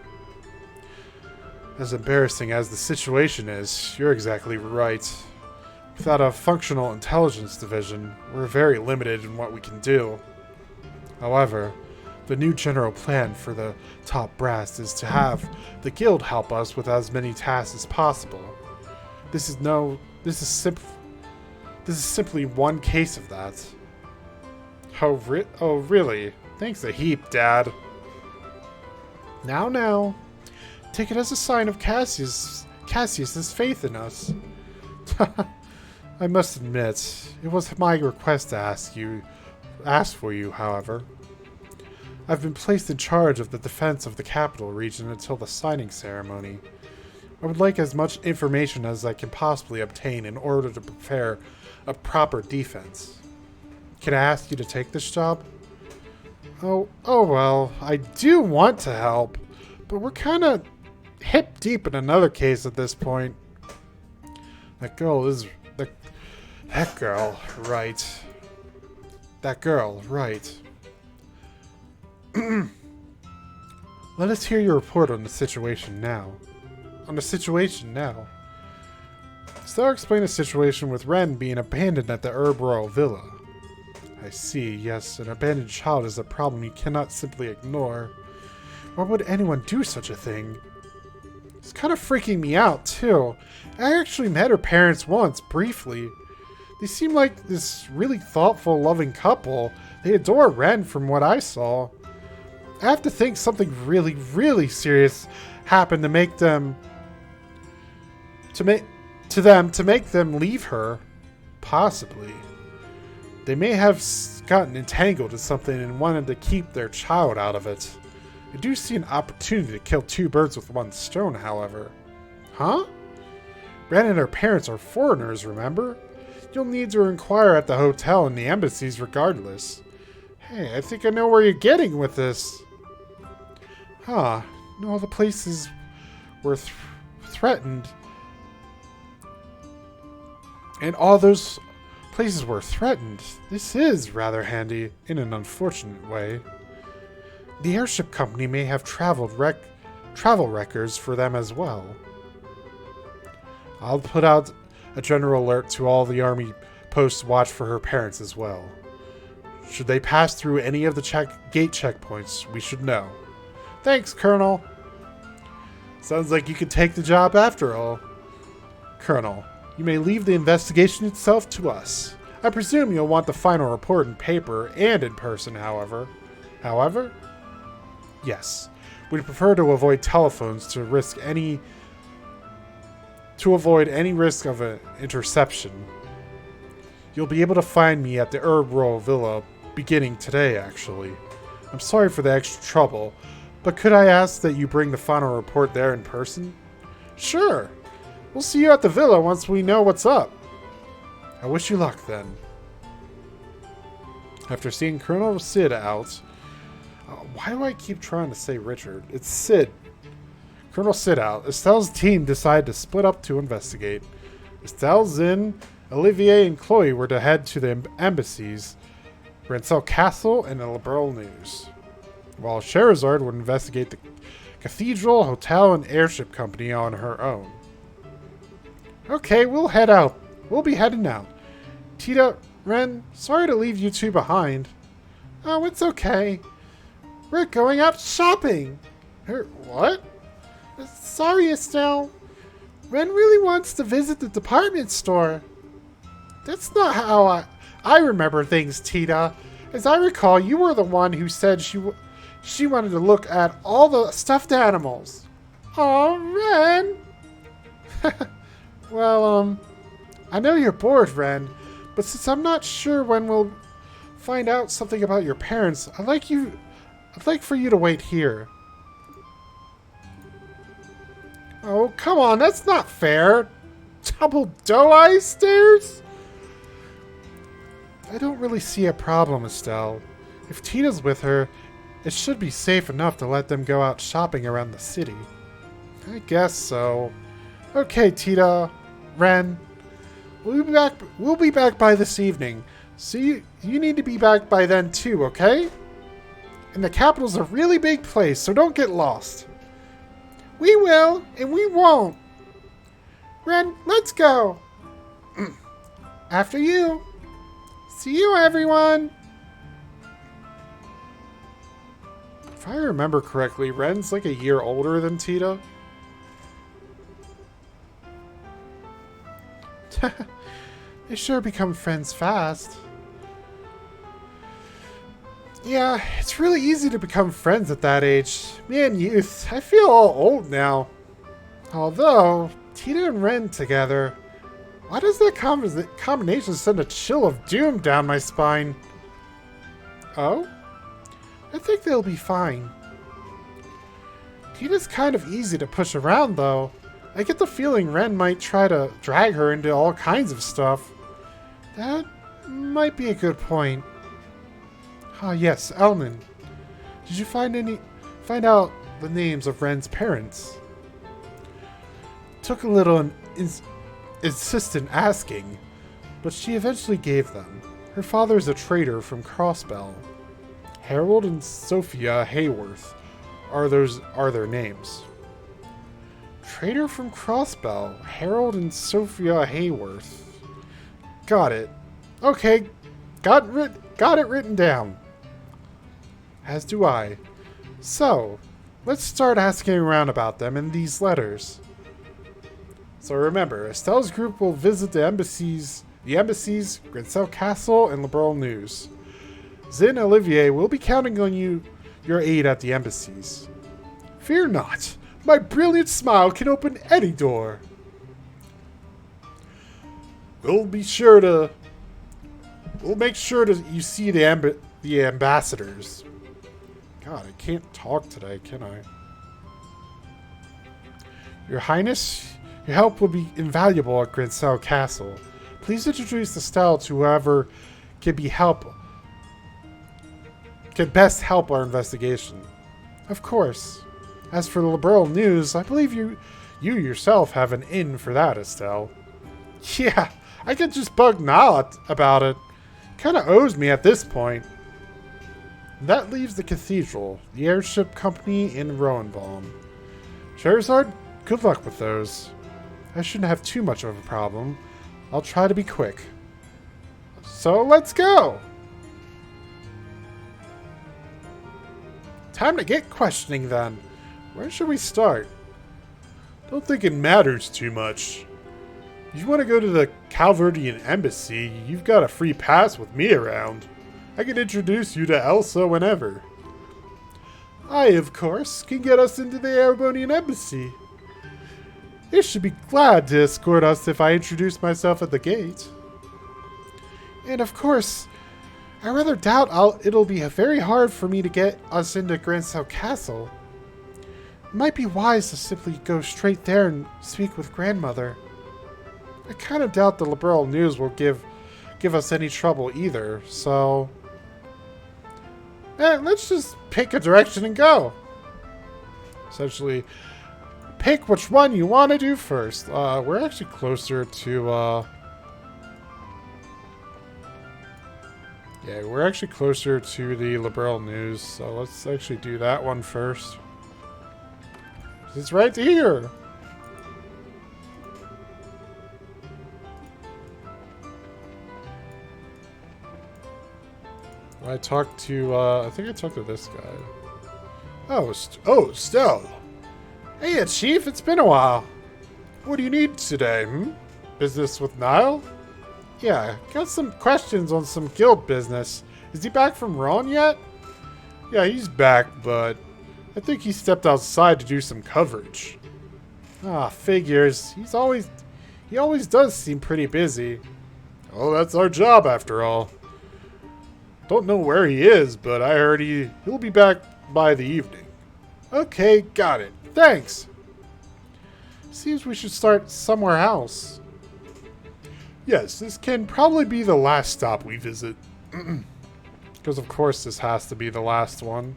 As embarrassing as the situation is, you're exactly right. Without a functional intelligence division, we're very limited in what we can do. However, the new general plan for the top brass is to have the guild help us with as many tasks as possible. This is simply one case of that. Oh, really? Thanks a heap, Dad. Now. Take it as a sign of Cassius's faith in us. I must admit, it was my request to ask for you, however. I've been placed in charge of the defense of the capital region until the signing ceremony. I would like as much information as I can possibly obtain in order to prepare a proper defense. Can I ask you to take this job? Oh well, I do want to help, but we're kind of hip deep in another case at this point. That girl, right. That girl, right. Let us hear your report on the situation now. Estelle explained the situation with Renne being abandoned at the Herb Royal Villa. I see, yes, an abandoned child is a problem you cannot simply ignore. Why would anyone do such a thing? It's kind of freaking me out, too. I actually met her parents once, briefly. They seem like this really thoughtful, loving couple. They adore Renne from what I saw. I have to think something really, really serious happened to make them leave her. Possibly. They may have gotten entangled in something and wanted to keep their child out of it. I do see an opportunity to kill 2 birds with 1 stone, however. Huh? Renne and her parents are foreigners, remember? You'll need to inquire at the hotel and the embassies regardless. Hey, I think I know where you're getting with this. Huh. No, the places were threatened. And all those places were threatened. This is rather handy in an unfortunate way. The airship company may have travel records for them as well. I'll put out a general alert to all the army posts to watch for her parents as well. Should they pass through any of the gate checkpoints, we should know. Thanks, Colonel. Sounds like you could take the job after all. Colonel, you may leave the investigation itself to us. I presume you'll want the final report in paper and in person, however. However? Yes. We'd prefer to avoid telephones to risk any to avoid any risk of an interception. You'll be able to find me at the Herb Royal Villa beginning today, actually. I'm sorry for the extra trouble, but could I ask that you bring the final report there in person? Sure. We'll see you at the villa once we know what's up. I wish you luck then. After seeing Colonel Sid out... why do I keep trying to say Richard? It's Sid. Colonel Sid out. Estelle's team decided to split up to investigate. Estelle, Zin, Olivier, and Chloe were to head to the embassies, Rancel Castle, and the Liberal News, while Scheherazade would investigate the Cathedral, Hotel, and Airship Company on her own. Okay, we'll head out. We'll be heading out. Tita, Ren, sorry to leave you two behind. Oh, it's okay. We're going out shopping. What? Sorry, Estelle. Ren really wants to visit the department store. That's not how I remember things, Tita. As I recall, you were the one who said she wanted to look at all the stuffed animals. Oh, Ren. Well, I know you're bored, Ren, but since I'm not sure when we'll find out something about your parents, I'd like for you to wait here. Oh, come on, that's not fair. Double doe-eye stairs? I don't really see a problem, Estelle. If Tina's with her, it should be safe enough to let them go out shopping around the city. I guess so. Okay, Tita, Ren, we'll be back by this evening. So you need to be back by then too, okay? And the capital's a really big place, so don't get lost. We will, and we won't. Ren, let's go. After you. See you, everyone. If I remember correctly, Ren's like a year older than Tita. They sure become friends fast. Yeah, it's really easy to become friends at that age. Me and youth, I feel all old now. Although, Tita and Ren together, why does that combination send a chill of doom down my spine? Oh? I think they'll be fine. Tita's kind of easy to push around, though. I get the feeling Ren might try to drag her into all kinds of stuff. That might be a good point. Ah, yes, Elman. Did you find out the names of Ren's parents? Took a little insistent asking, but she eventually gave them. Her father is a trader from Crossbell. Harold and Sophia Hayworth are their names. Trader from Crossbell, Harold and Sophia Hayworth. Got it. Okay, got it written down. As do I. So, let's start asking around about them in these letters. So remember, Estelle's group will visit the embassies, Grinsell Castle, and Liberal News. Zin and Olivier will be counting on your aid at the embassies. Fear not, my brilliant smile can open any door. We'll make sure to you see the ambassadors. God, I can't talk today, can I? Your Highness, your help will be invaluable at Grinsell Castle. Please introduce Estelle to whoever can best help our investigation. Of course. As for the Liberal News, I believe you yourself have an in for that, Estelle. Yeah, I could just bug Nala about it. Kinda owes me at this point. That leaves the Cathedral, the Airship Company, and Roenbaum. Scheherazade, good luck with those. I shouldn't have too much of a problem. I'll try to be quick. So let's go! Time to get questioning then. Where should we start? Don't think it matters too much. If you want to go to the Calverdian Embassy, you've got a free pass with me around. I can introduce you to Elsa whenever. I, of course, can get us into the Erebonian Embassy. They should be glad to escort us if I introduce myself at the gate. And of course, I rather doubt it'll be very hard for me to get us into Grand South Castle. It might be wise to simply go straight there and speak with Grandmother. I kind of doubt the liberal news will give us any trouble either, so... let's just pick a direction and go. Essentially, pick which one you want to do first. We're actually closer to, yeah, we're actually closer to the liberal news, so let's actually do that one first. It's right here! I talked to, I think I talked to this guy. Oh, Estelle. Hey, Chief, it's been a while. What do you need today, Business with Niall? Yeah, got some questions on some guild business. Is he back from Renne yet? Yeah, he's back, but I think he stepped outside to do some coverage. Ah, figures. He always does seem pretty busy. Oh, that's our job after all. Don't know where he is, but I heard he'll be back by the evening. Okay, got it. Thanks. Seems we should start somewhere else. Yes, this can probably be the last stop we visit. Because of course this has to be the last one.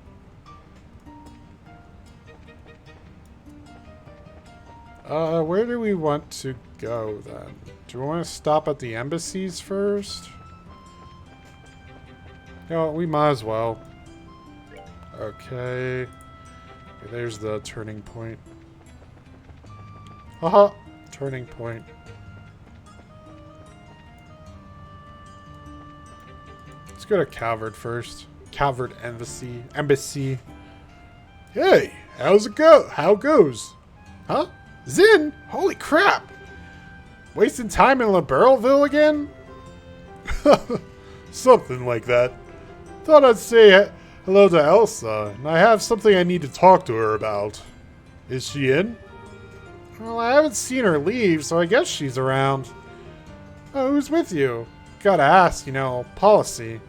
Where do we want to go then? Do we want to stop at the embassies first? No, we might as well. Okay. There's the turning point. Haha! Turning point. Let's go to Calvert first. Calvert Embassy. Hey! How's it go? How goes? Huh? Zin? Holy crap! Wasting time in Liberalville again? Something like that. Thought I'd say hello to Elsa, and I have something I need to talk to her about. Is she in? Well, I haven't seen her leave, so I guess she's around. Oh, who's with you? Gotta ask, policy.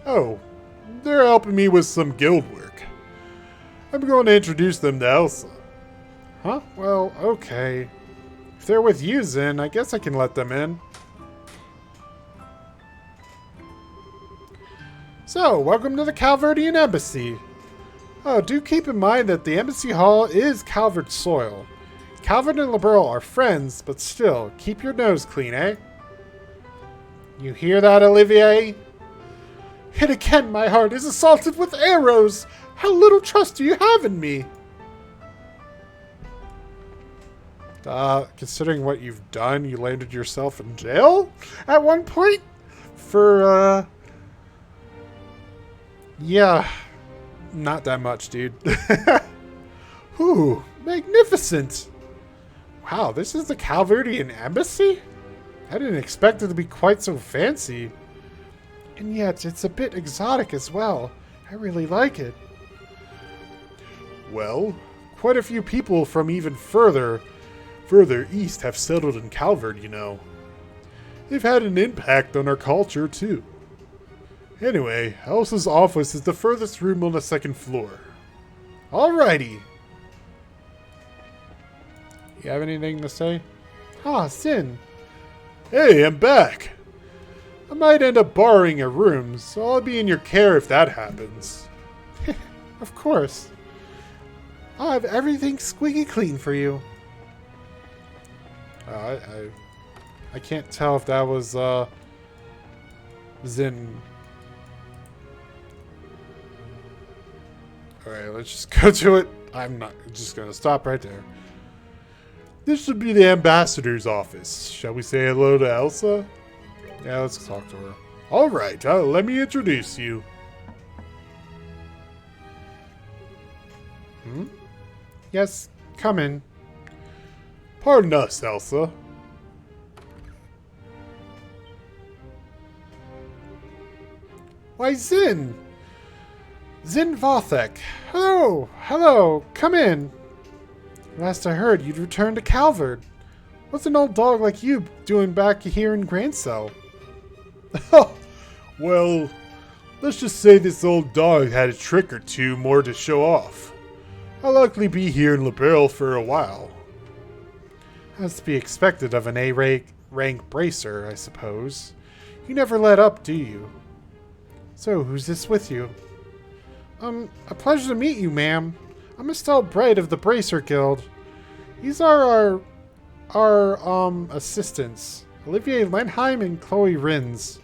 Oh, they're helping me with some guild work. I'm going to introduce them to Elsa. Huh? Well, okay. If they're with you, Zin, I guess I can let them in. So, welcome to the Calverdian Embassy. Oh, do keep in mind that the Embassy Hall is Calvert soil. Calvert and Liberal are friends, but still, keep your nose clean, eh? You hear that, Olivier? And again, my heart is assaulted with arrows! How little trust do you have in me? Considering what you've done, you landed yourself in jail at one point? For, yeah, not that much, dude. Ooh, magnificent! Wow, this is the Calverdian Embassy? I didn't expect it to be quite so fancy. And yet, it's a bit exotic as well. I really like it. Well, quite a few people from even further east have settled in Calvert, They've had an impact on our culture, too. Anyway, Elsa's office is the furthest room on the second floor. Alrighty. You have anything to say? Ah, Sin. Hey, I'm back. I might end up borrowing a room, so I'll be in your care if that happens. Of course. I'll have everything squeaky clean for you. I can't tell if that was, Zin. Alright, let's just go to it. I'm not just gonna stop right there. This should be the ambassador's office. Shall we say hello to Elsa? Yeah, let's talk to her. Alright, let me introduce you. Yes, come in. Pardon us, Elsa. Why, Zin! Zin Vothek. Hello, come in. Last I heard, you'd returned to Calvard. What's an old dog like you doing back here in Graincell? Well, let's just say this old dog had a trick or two more to show off. I'll likely be here in LaBelle for a while. That's to be expected of an A-rank bracer, I suppose. You never let up, do you? So, who's this with you? A pleasure to meet you, ma'am. I'm Estelle Bright of the Bracer Guild. These are our assistants, Olivier Lenheim and Chloe Rins.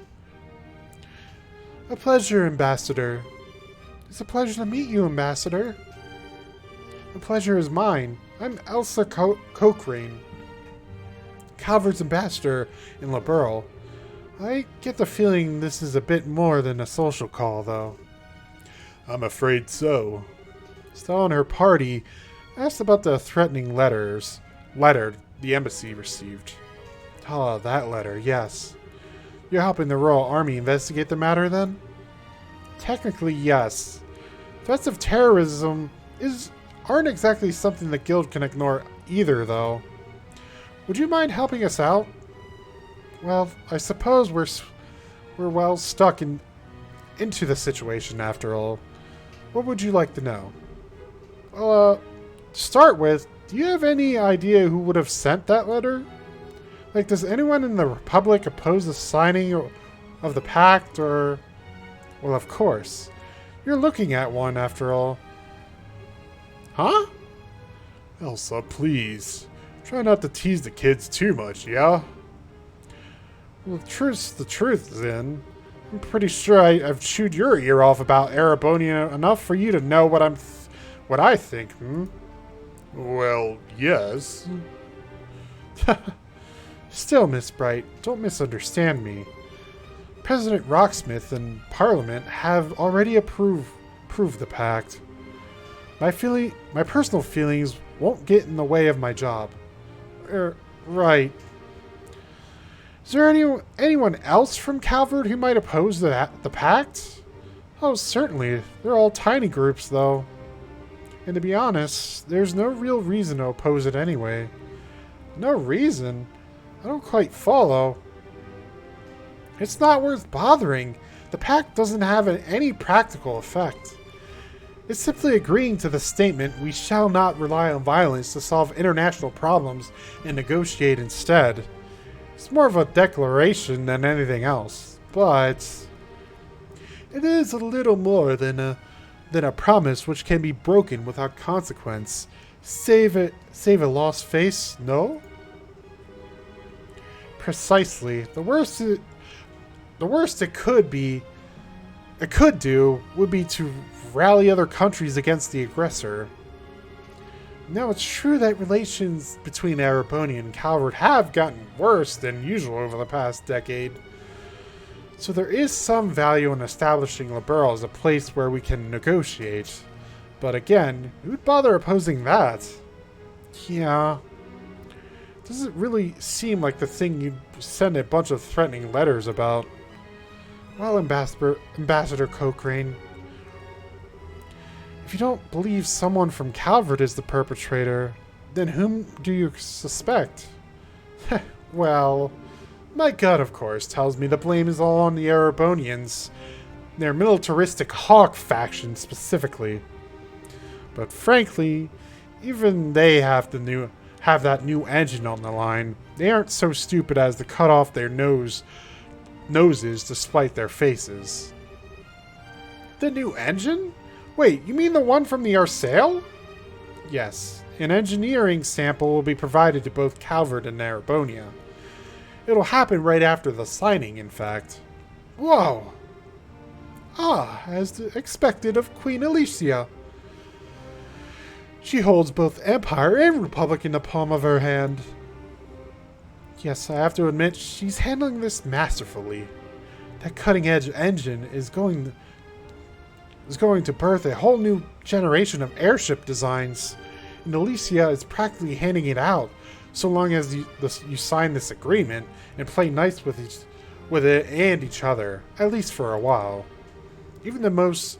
A pleasure, Ambassador. It's a pleasure to meet you, Ambassador. The pleasure is mine. I'm Elsa Cochrane, Calvard's ambassador in LaBelle. I get the feeling this is a bit more than a social call, though. I'm afraid so. Estelle and her party asked about the threatening letter the embassy received. Ah, that letter, yes. You're helping the Royal Army investigate the matter, then? Technically, yes. Threats of terrorism aren't exactly something the Guild can ignore either, though. Would you mind helping us out? Well, I suppose we're well stuck into the situation after all. What would you like to know? Well, to start with, do you have any idea who would have sent that letter? Like, does anyone in the Republic oppose the signing of the pact, or... Well, of course. You're looking at one, after all. Huh? Elsa, please. Try not to tease the kids too much, yeah? Well, the truth is in. I'm pretty sure I've chewed your ear off about Arabonia enough for you to know what I think, hmm? Well, yes. Still, Miss Bright, don't misunderstand me. President Rocksmith and Parliament have already approved the pact. My personal feelings won't get in the way of my job. Right. Is there anyone else from Calvard who might oppose the pact? Oh, certainly. They're all tiny groups, though. And to be honest, there's no real reason to oppose it anyway. No reason? I don't quite follow. It's not worth bothering. The pact doesn't have any practical effect. It's simply agreeing to the statement, we shall not rely on violence to solve international problems and negotiate instead. It's more of a declaration than anything else, but it is a little more than a promise which can be broken without consequence. Save a lost face, no? Precisely. The worst it could do would be to rally other countries against the aggressor. Now, it's true that relations between Arabonia and Calvard have gotten worse than usual over the past decade. So there is some value in establishing LaBelle as a place where we can negotiate. But again, who'd bother opposing that? Yeah. Doesn't really seem like the thing you'd send a bunch of threatening letters about. Well, Ambassador Cochrane, if you don't believe someone from Calvard is the perpetrator, then whom do you suspect? Well, my gut, of course, tells me the blame is all on the Arabonians, their militaristic hawk faction specifically. But frankly, even they have that new engine on the line. They aren't so stupid as to cut off their noses to spite their faces. The new engine? Wait, you mean the one from the Arsail? Yes, an engineering sample will be provided to both Calvard and Arabonia. It'll happen right after the signing, in fact. Whoa! Ah, as expected of Queen Alicia. She holds both Empire and Republic in the palm of her hand. Yes, I have to admit, she's handling this masterfully. That cutting-edge engine is going to birth a whole new generation of airship designs, and Alicia is practically handing it out, so long as you sign this agreement and play nice with it and each other, at least for a while. Even the most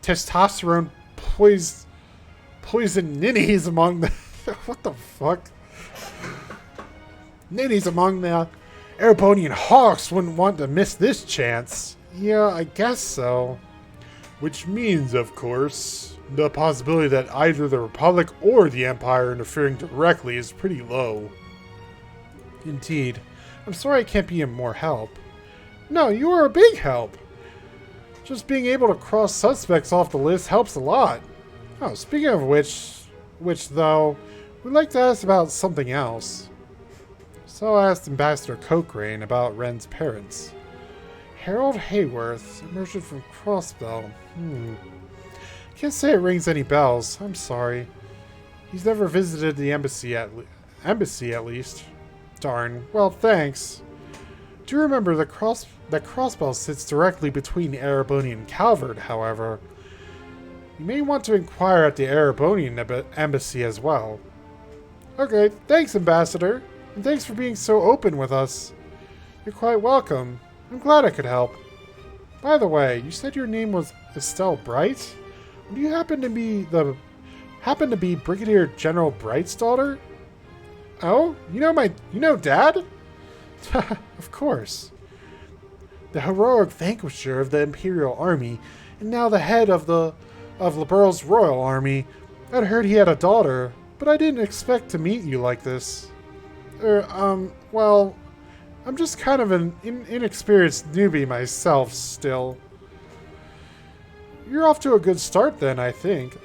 testosterone poison ninnies among What the fuck? Ninnies among the Erebonian hawks wouldn't want to miss this chance. Yeah, I guess so. Which means, of course, the possibility that either the Republic or the Empire interfering directly is pretty low. Indeed. I'm sorry I can't be of more help. No, you are a big help. Just being able to cross suspects off the list helps a lot. Oh, speaking of which though, we'd like to ask about something else. So I asked Ambassador Cochrane about Renne's parents. Harold Hayworth, emerged from Crossbell. Can't say it rings any bells. I'm sorry. He's never visited the embassy at least. Darn. Well, thanks. Do remember that Crossbell sits directly between Erebony and Calvert, however. You may want to inquire at the Erebonian embassy as well. Okay, thanks, Ambassador. And thanks for being so open with us. You're quite welcome. I'm glad I could help. By the way, you said your name was Estelle Bright? Do you happen to be Brigadier General Bright's daughter? Oh, you know Dad? Of course. The heroic vanquisher of the Imperial Army, and now the head of Liberal's Royal Army. I'd heard he had a daughter, but I didn't expect to meet you like this. Well, I'm just kind of an inexperienced newbie myself still. You're off to a good start then, I think.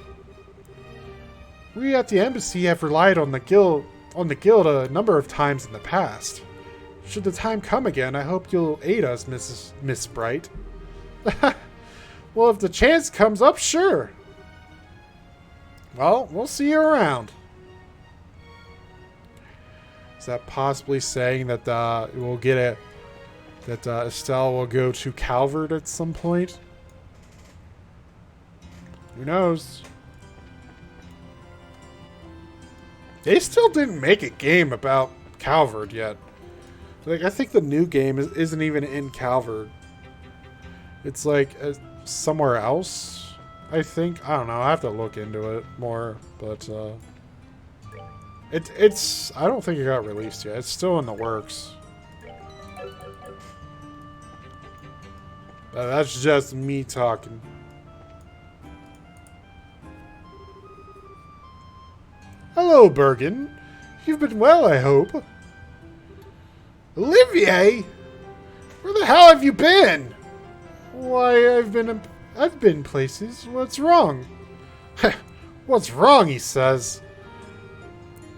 We at the embassy have relied on the guild a number of times in the past. Should the time come again, I hope you'll aid us, Miss Bright. Well, if the chance comes up, sure. Well, we'll see you around. Is that possibly saying that we'll get it? That Estelle will go to Calvert at some point? Who knows? They still didn't make a game about Calvert yet. Like, I think the new game isn't even in Calvert. It's like somewhere else, I think. I don't know. I have to look into it more, but it's. I don't think it got released yet. It's still in the works. That's just me talking. Hello, Bergen. You've been well, I hope. Olivier? Where the hell have you been? Why, I've been places. What's wrong? What's wrong, he says.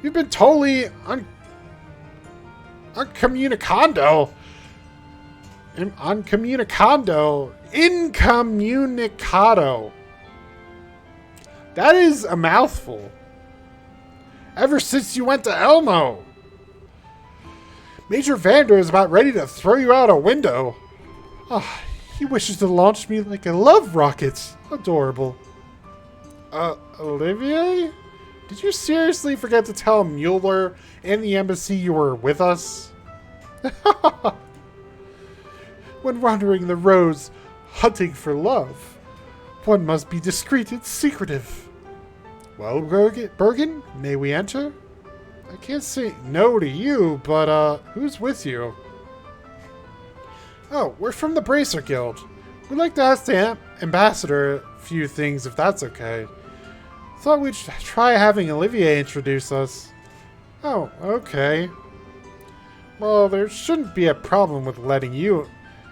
You've been totally incommunicado. That is a mouthful. Ever since you went to Elmo. Major Vander is about ready to throw you out a window. Ah, he wishes to launch me like a love rocket. Adorable. Olivier? Did you seriously forget to tell Mueller and the embassy you were with us? When wandering the roads, hunting for love, one must be discreet and secretive. Well, Bergen, may we enter? I can't say no to you, but, who's with you? Oh, we're from the Bracer Guild. We'd like to ask the ambassador a few things, if that's okay. Thought we'd try having Olivier introduce us. Oh, okay. Well, there shouldn't be a problem with letting you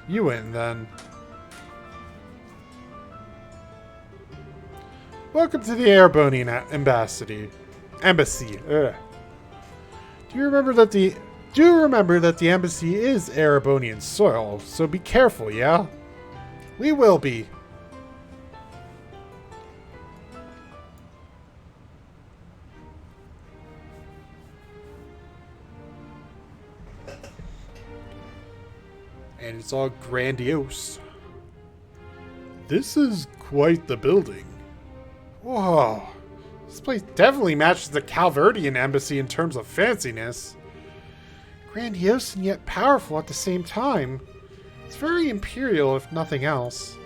in, then. Welcome to the Erebonian Embassy. Ugh. Do you remember that the embassy is Erebonian soil, so be careful, yeah? We will be. And it's all grandiose. This is quite the building. Whoa. This place definitely matches the Calverdian embassy in terms of fanciness. Grandiose and yet powerful at the same time. It's very imperial, if nothing else.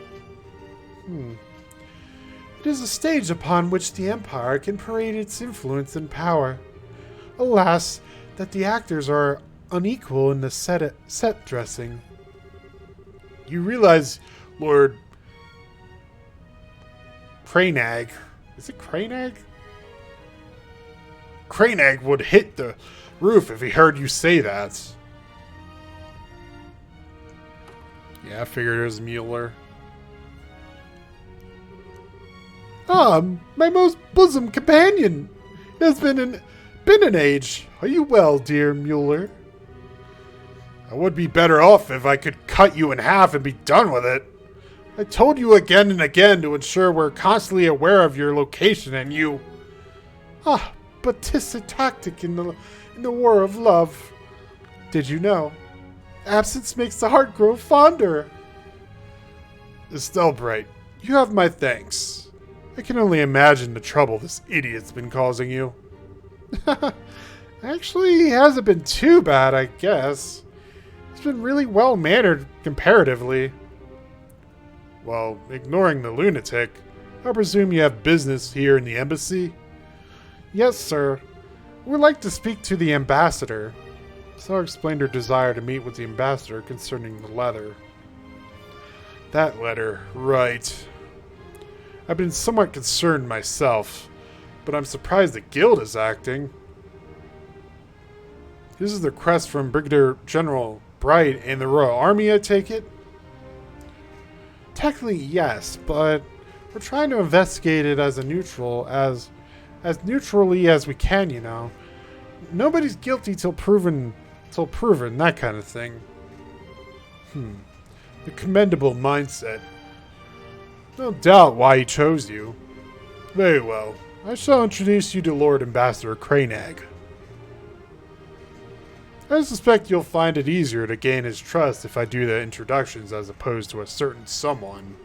It is a stage upon which the Empire can parade its influence and power. Alas, that the actors are unequal in the set dressing. You realize, Lord Cranag, is it Cranag? Cranag would hit the roof if he heard you say that. Yeah, I figured it was Mueller. Ah, my most bosom companion. It has been an age. Are you well, dear Mueller? I would be better off if I could cut you in half and be done with it. I told you again and again to ensure we're constantly aware of your location and you... Ah, but 'tis a tactic in the war of love. Did you know? Absence makes the heart grow fonder. Estelle Bright, you have my thanks. I can only imagine the trouble this idiot's been causing you. Actually, he hasn't been too bad, I guess. He's been really well-mannered, comparatively. Well, ignoring the lunatic, I presume you have business here in the embassy? Yes, sir. We'd like to speak to the ambassador. Estelle explained her desire to meet with the ambassador concerning the letter. That letter, right. I've been somewhat concerned myself, but I'm surprised the guild is acting. This is the request from Brigadier General Bright and the Royal Army, I take it? Technically, yes, but we're trying to investigate it as neutrally as we can, you know. Nobody's guilty till proven, that kind of thing. The commendable mindset. No doubt why he chose you. Very well. I shall introduce you to Lord Ambassador Cranag. I suspect you'll find it easier to gain his trust if I do the introductions as opposed to a certain someone.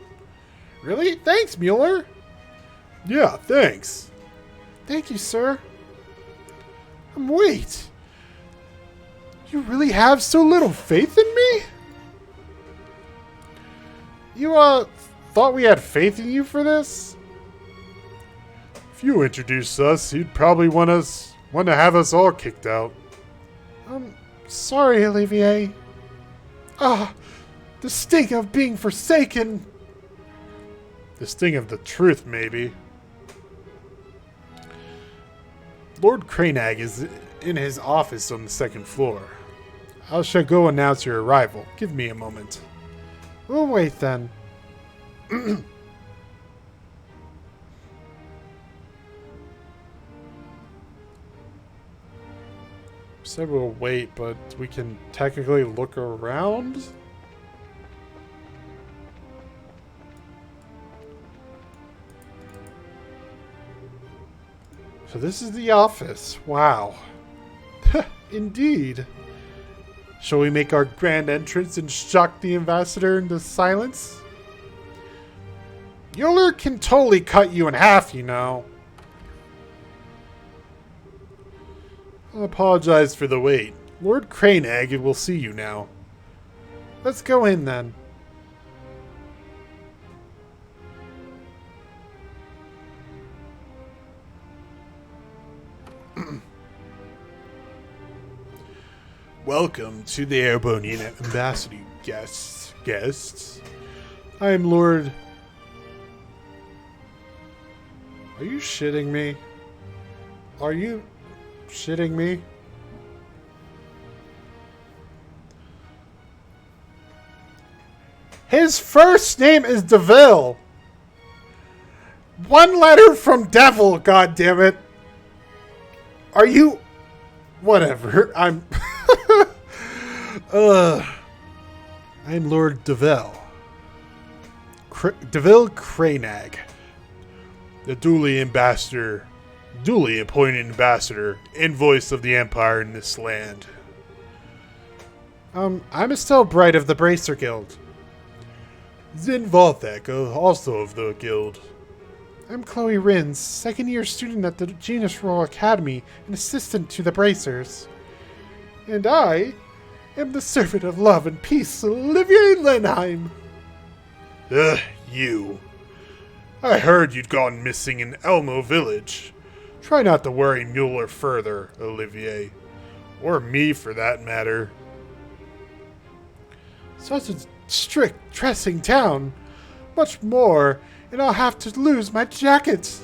Really? Thanks, Mueller. Yeah, thanks. Thank you, sir. Wait. You really have so little faith in me? You, thought we had faith in you for this? If you introduced us, you'd probably want to have us all kicked out. I'm sorry, Olivier. Ah, the sting of being forsaken. The sting of the truth, maybe. Lord Cranag is in his office on the second floor. I shall go announce your arrival. Give me a moment. We'll wait then. Said we'll wait, but we can technically look around? So this is the office. Wow. Indeed. Shall we make our grand entrance and shock the ambassador into silence? Mueller can totally cut you in half, you know. I apologize for the wait. Lord Cranag will see you now. Let's go in then. Welcome to the Airbonian Ambassador guests. I am Lord... Are you shitting me? Are you shitting me? His first name is DeVille. One letter from devil, goddammit. Are you... Whatever, I'm... I'm Lord DeVille. DeVille Cranag. The duly appointed ambassador and voice of the Empire in this land. I'm Estelle Bright of the Bracer Guild. Zin Volthek, also of the guild. I'm Chloe Rins, second-year student at the Genius Royal Academy and assistant to the Bracers. And I am the servant of love and peace, Olivier Lenheim. You. I heard you'd gone missing in Elmo Village. Try not to worry Mueller further, Olivier. Or me, for that matter. Such a strict dressing town. Much more, and I'll have to lose my jacket.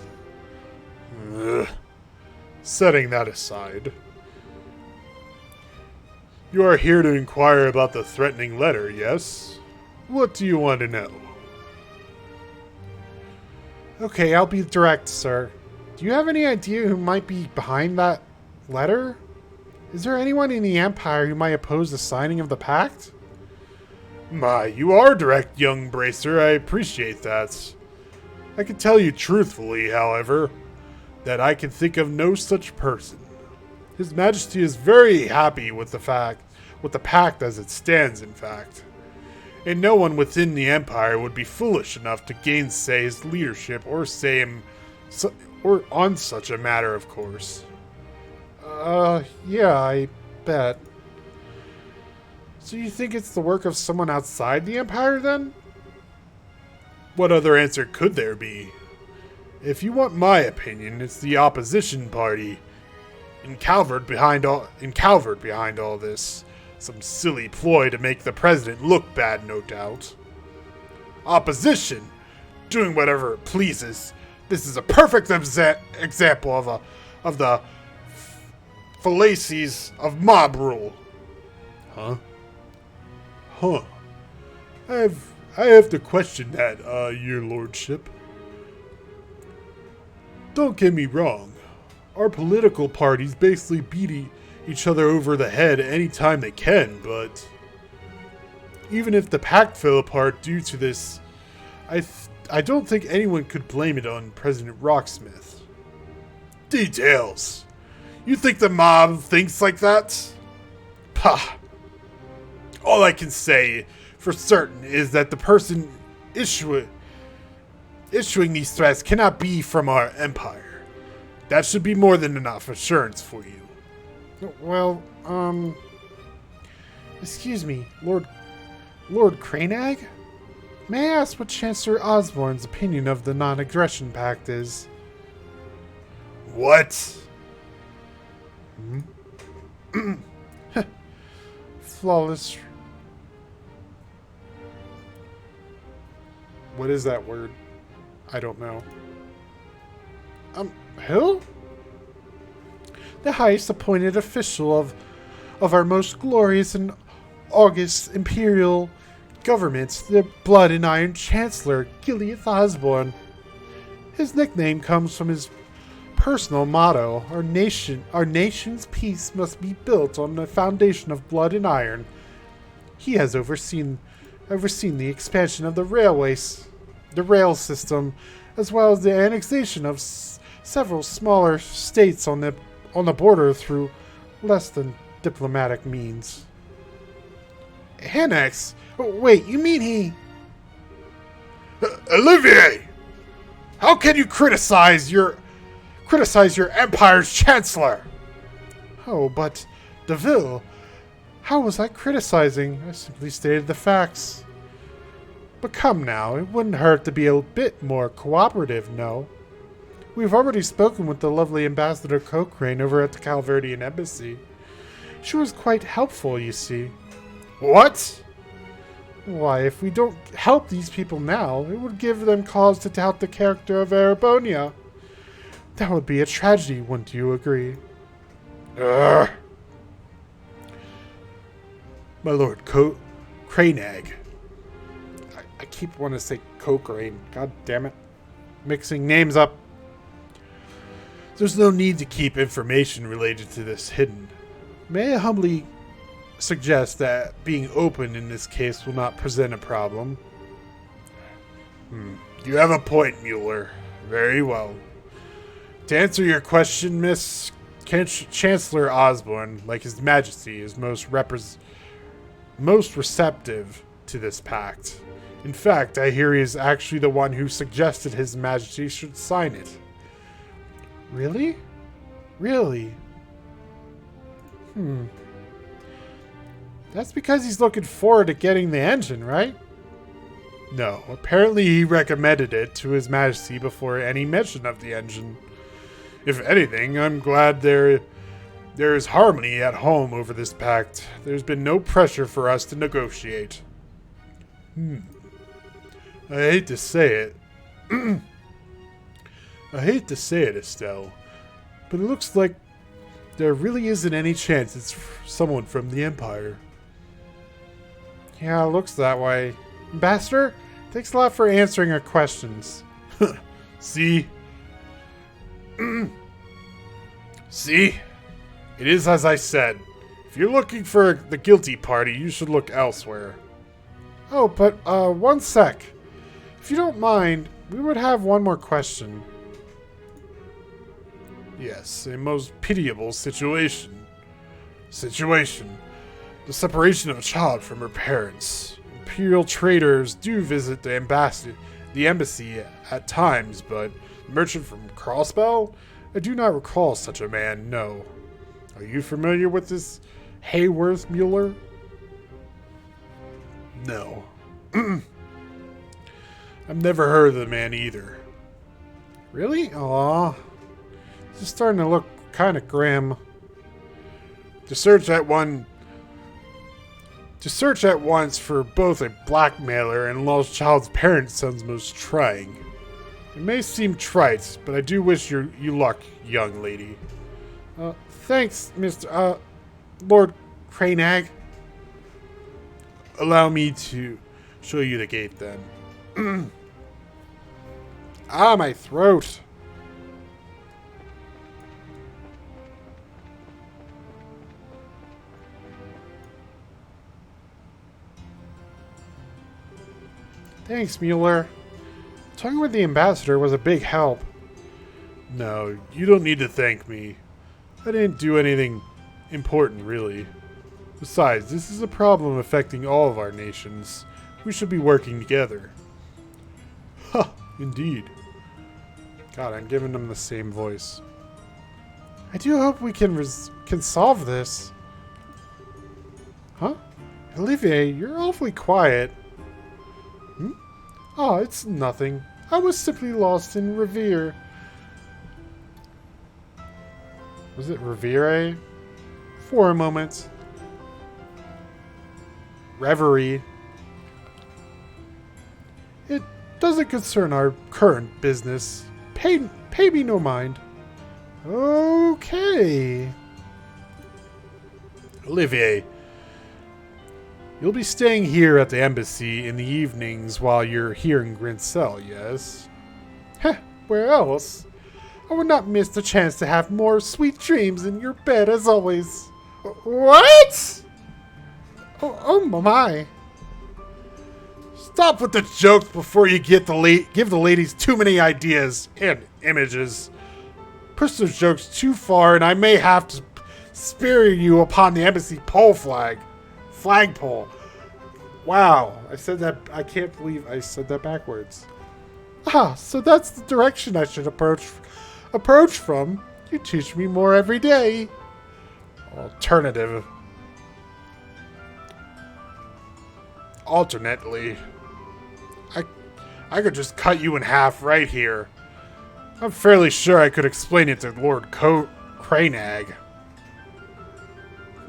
Ugh. Setting that aside, you are here to inquire about the threatening letter, yes? What do you want to know? Okay, I'll be direct, sir. Do you have any idea who might be behind that letter? Is there anyone in the Empire who might oppose the signing of the pact? My, you are direct, young bracer. I appreciate that. I can tell you truthfully, however, that I can think of no such person. His Majesty is very happy with the pact as it stands, in fact. And no one within the Empire would be foolish enough to gainsay his leadership or say him or on such a matter, of course. Yeah, I bet. So you think it's the work of someone outside the Empire, then? What other answer could there be? If you want my opinion, it's the opposition party encalvered behind all this. Some silly ploy to make the president look bad, no doubt. Opposition, doing whatever it pleases. This is a perfect example of the fallacies of mob rule. Huh? I have to question that, your lordship. Don't get me wrong. Our political parties basically beat each other over the head any time they can, but even if the pact fell apart due to this, I don't think anyone could blame it on President Rocksmith. Details. You think the mob thinks like that? Pah. All I can say for certain is that the person issuing these threats cannot be from our empire. That should be more than enough assurance for you. Well, excuse me, Lord Cranag? May I ask what Chancellor Osborne's opinion of the non-aggression pact is? What? Flawless. What is that word? I don't know. Who? The highest appointed official of our most glorious and august imperial government, the Blood and Iron Chancellor, Gilead Osborne. His nickname comes from his personal motto, our nation's peace must be built on the foundation of blood and iron. He has overseen the expansion of the rail system, as well as the annexation of several smaller states on the border through less than diplomatic means. Annex? Oh, wait, you mean he... Olivier! How can you criticize your empire's chancellor? Oh, but Deville, how was I criticizing? I simply stated the facts. But come now, it wouldn't hurt to be a bit more cooperative, no? We've already spoken with the lovely Ambassador Cochrane over at the Calverdian Embassy. She was quite helpful, you see. What? Why, if we don't help these people now, it would give them cause to doubt the character of Arabonia. That would be a tragedy, wouldn't you agree? My lord Cranag. I keep wanting to say Cochrane. God damn it. Mixing names up. There's no need to keep information related to this hidden. May I humbly suggest that being open in this case will not present a problem? You have a point, Mueller. Very well. To answer your question, Miss Chancellor Osborne, like His Majesty, is most receptive to this pact. In fact, I hear he is actually the one who suggested His Majesty should sign it. Really? Really? That's because he's looking forward to getting the engine, right? No, apparently he recommended it to His Majesty before any mention of the engine. If anything, I'm glad there is harmony at home over this pact. There's been no pressure for us to negotiate. I hate to say it. I hate to say it, Estelle, but it looks like there really isn't any chance it's someone from the Empire. Yeah, it looks that way. Ambassador, thanks a lot for answering our questions. See? See? It is as I said. If you're looking for the guilty party, you should look elsewhere. Oh, but, one sec. If you don't mind, we would have one more question. Yes, a most pitiable situation. The separation of a child from her parents. Imperial traders do visit the embassy at times, but the merchant from Crossbell? I do not recall such a man, no. Are you familiar with this Hayworth Mueller? No. I've never heard of the man either. Really? Aw. This is starting to look kind of grim. To search at once for both a blackmailer and lost child's parents sounds most trying. It may seem trite, but I do wish you luck, young lady. Thanks, Mr. Lord Cranag. Allow me to show you the gate then. Ah, my throat. Thanks, Mueller. Talking with the ambassador was a big help. No, you don't need to thank me. I didn't do anything important, really. Besides, this is a problem affecting all of our nations. We should be working together. Huh, indeed. God, I'm giving them the same voice. I do hope we can solve this. Huh? Olivier, you're awfully quiet. Oh, it's nothing. I was simply lost in Revere. Was it Revere? For a moment. Reverie. It doesn't concern our current business. Pay me no mind. Okay. Olivier. You'll be staying here at the embassy in the evenings while you're here in Grincell, yes? Heh, where else? I would not miss the chance to have more sweet dreams in your bed as always. What? Oh my. Stop with the jokes before you give the ladies too many ideas and images. Push those jokes too far and I may have to spear you upon the embassy flagpole. Wow, I said that. I can't believe I said that backwards. Ah, so that's the direction I should approach from. You teach me more every day. Alternately, I could just cut you in half right here. I'm fairly sure I could explain it to Lord Cranag.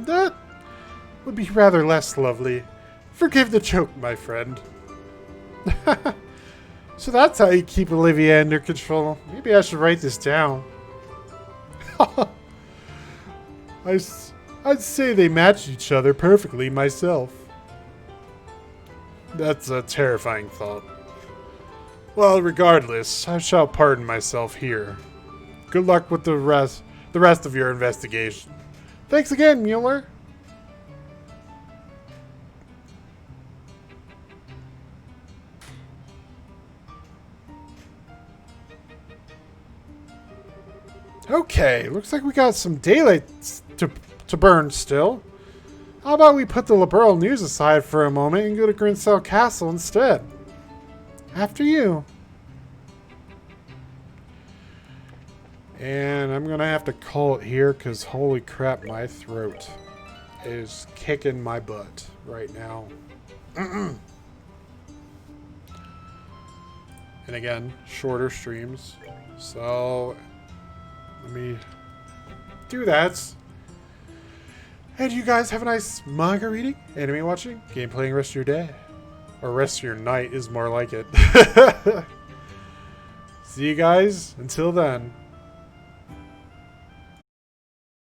That would be rather less lovely. Forgive the joke, my friend. So that's how you keep Olivia under control. Maybe I should write this down. I'd say they match each other perfectly myself. That's a terrifying thought. Well, regardless, I shall pardon myself here. Good luck with the rest of your investigation. Thanks again, Mueller. Okay, looks like we got some daylight to burn still. How about we put the liberal news aside for a moment and go to Grincell Castle instead? After you. And I'm gonna have to call it here because holy crap, my throat is kicking my butt right now. And again, shorter streams. So let me do that. And you guys have a nice manga reading, anime watching, game playing rest of your day. Or rest of your night is more like it. See you guys until then.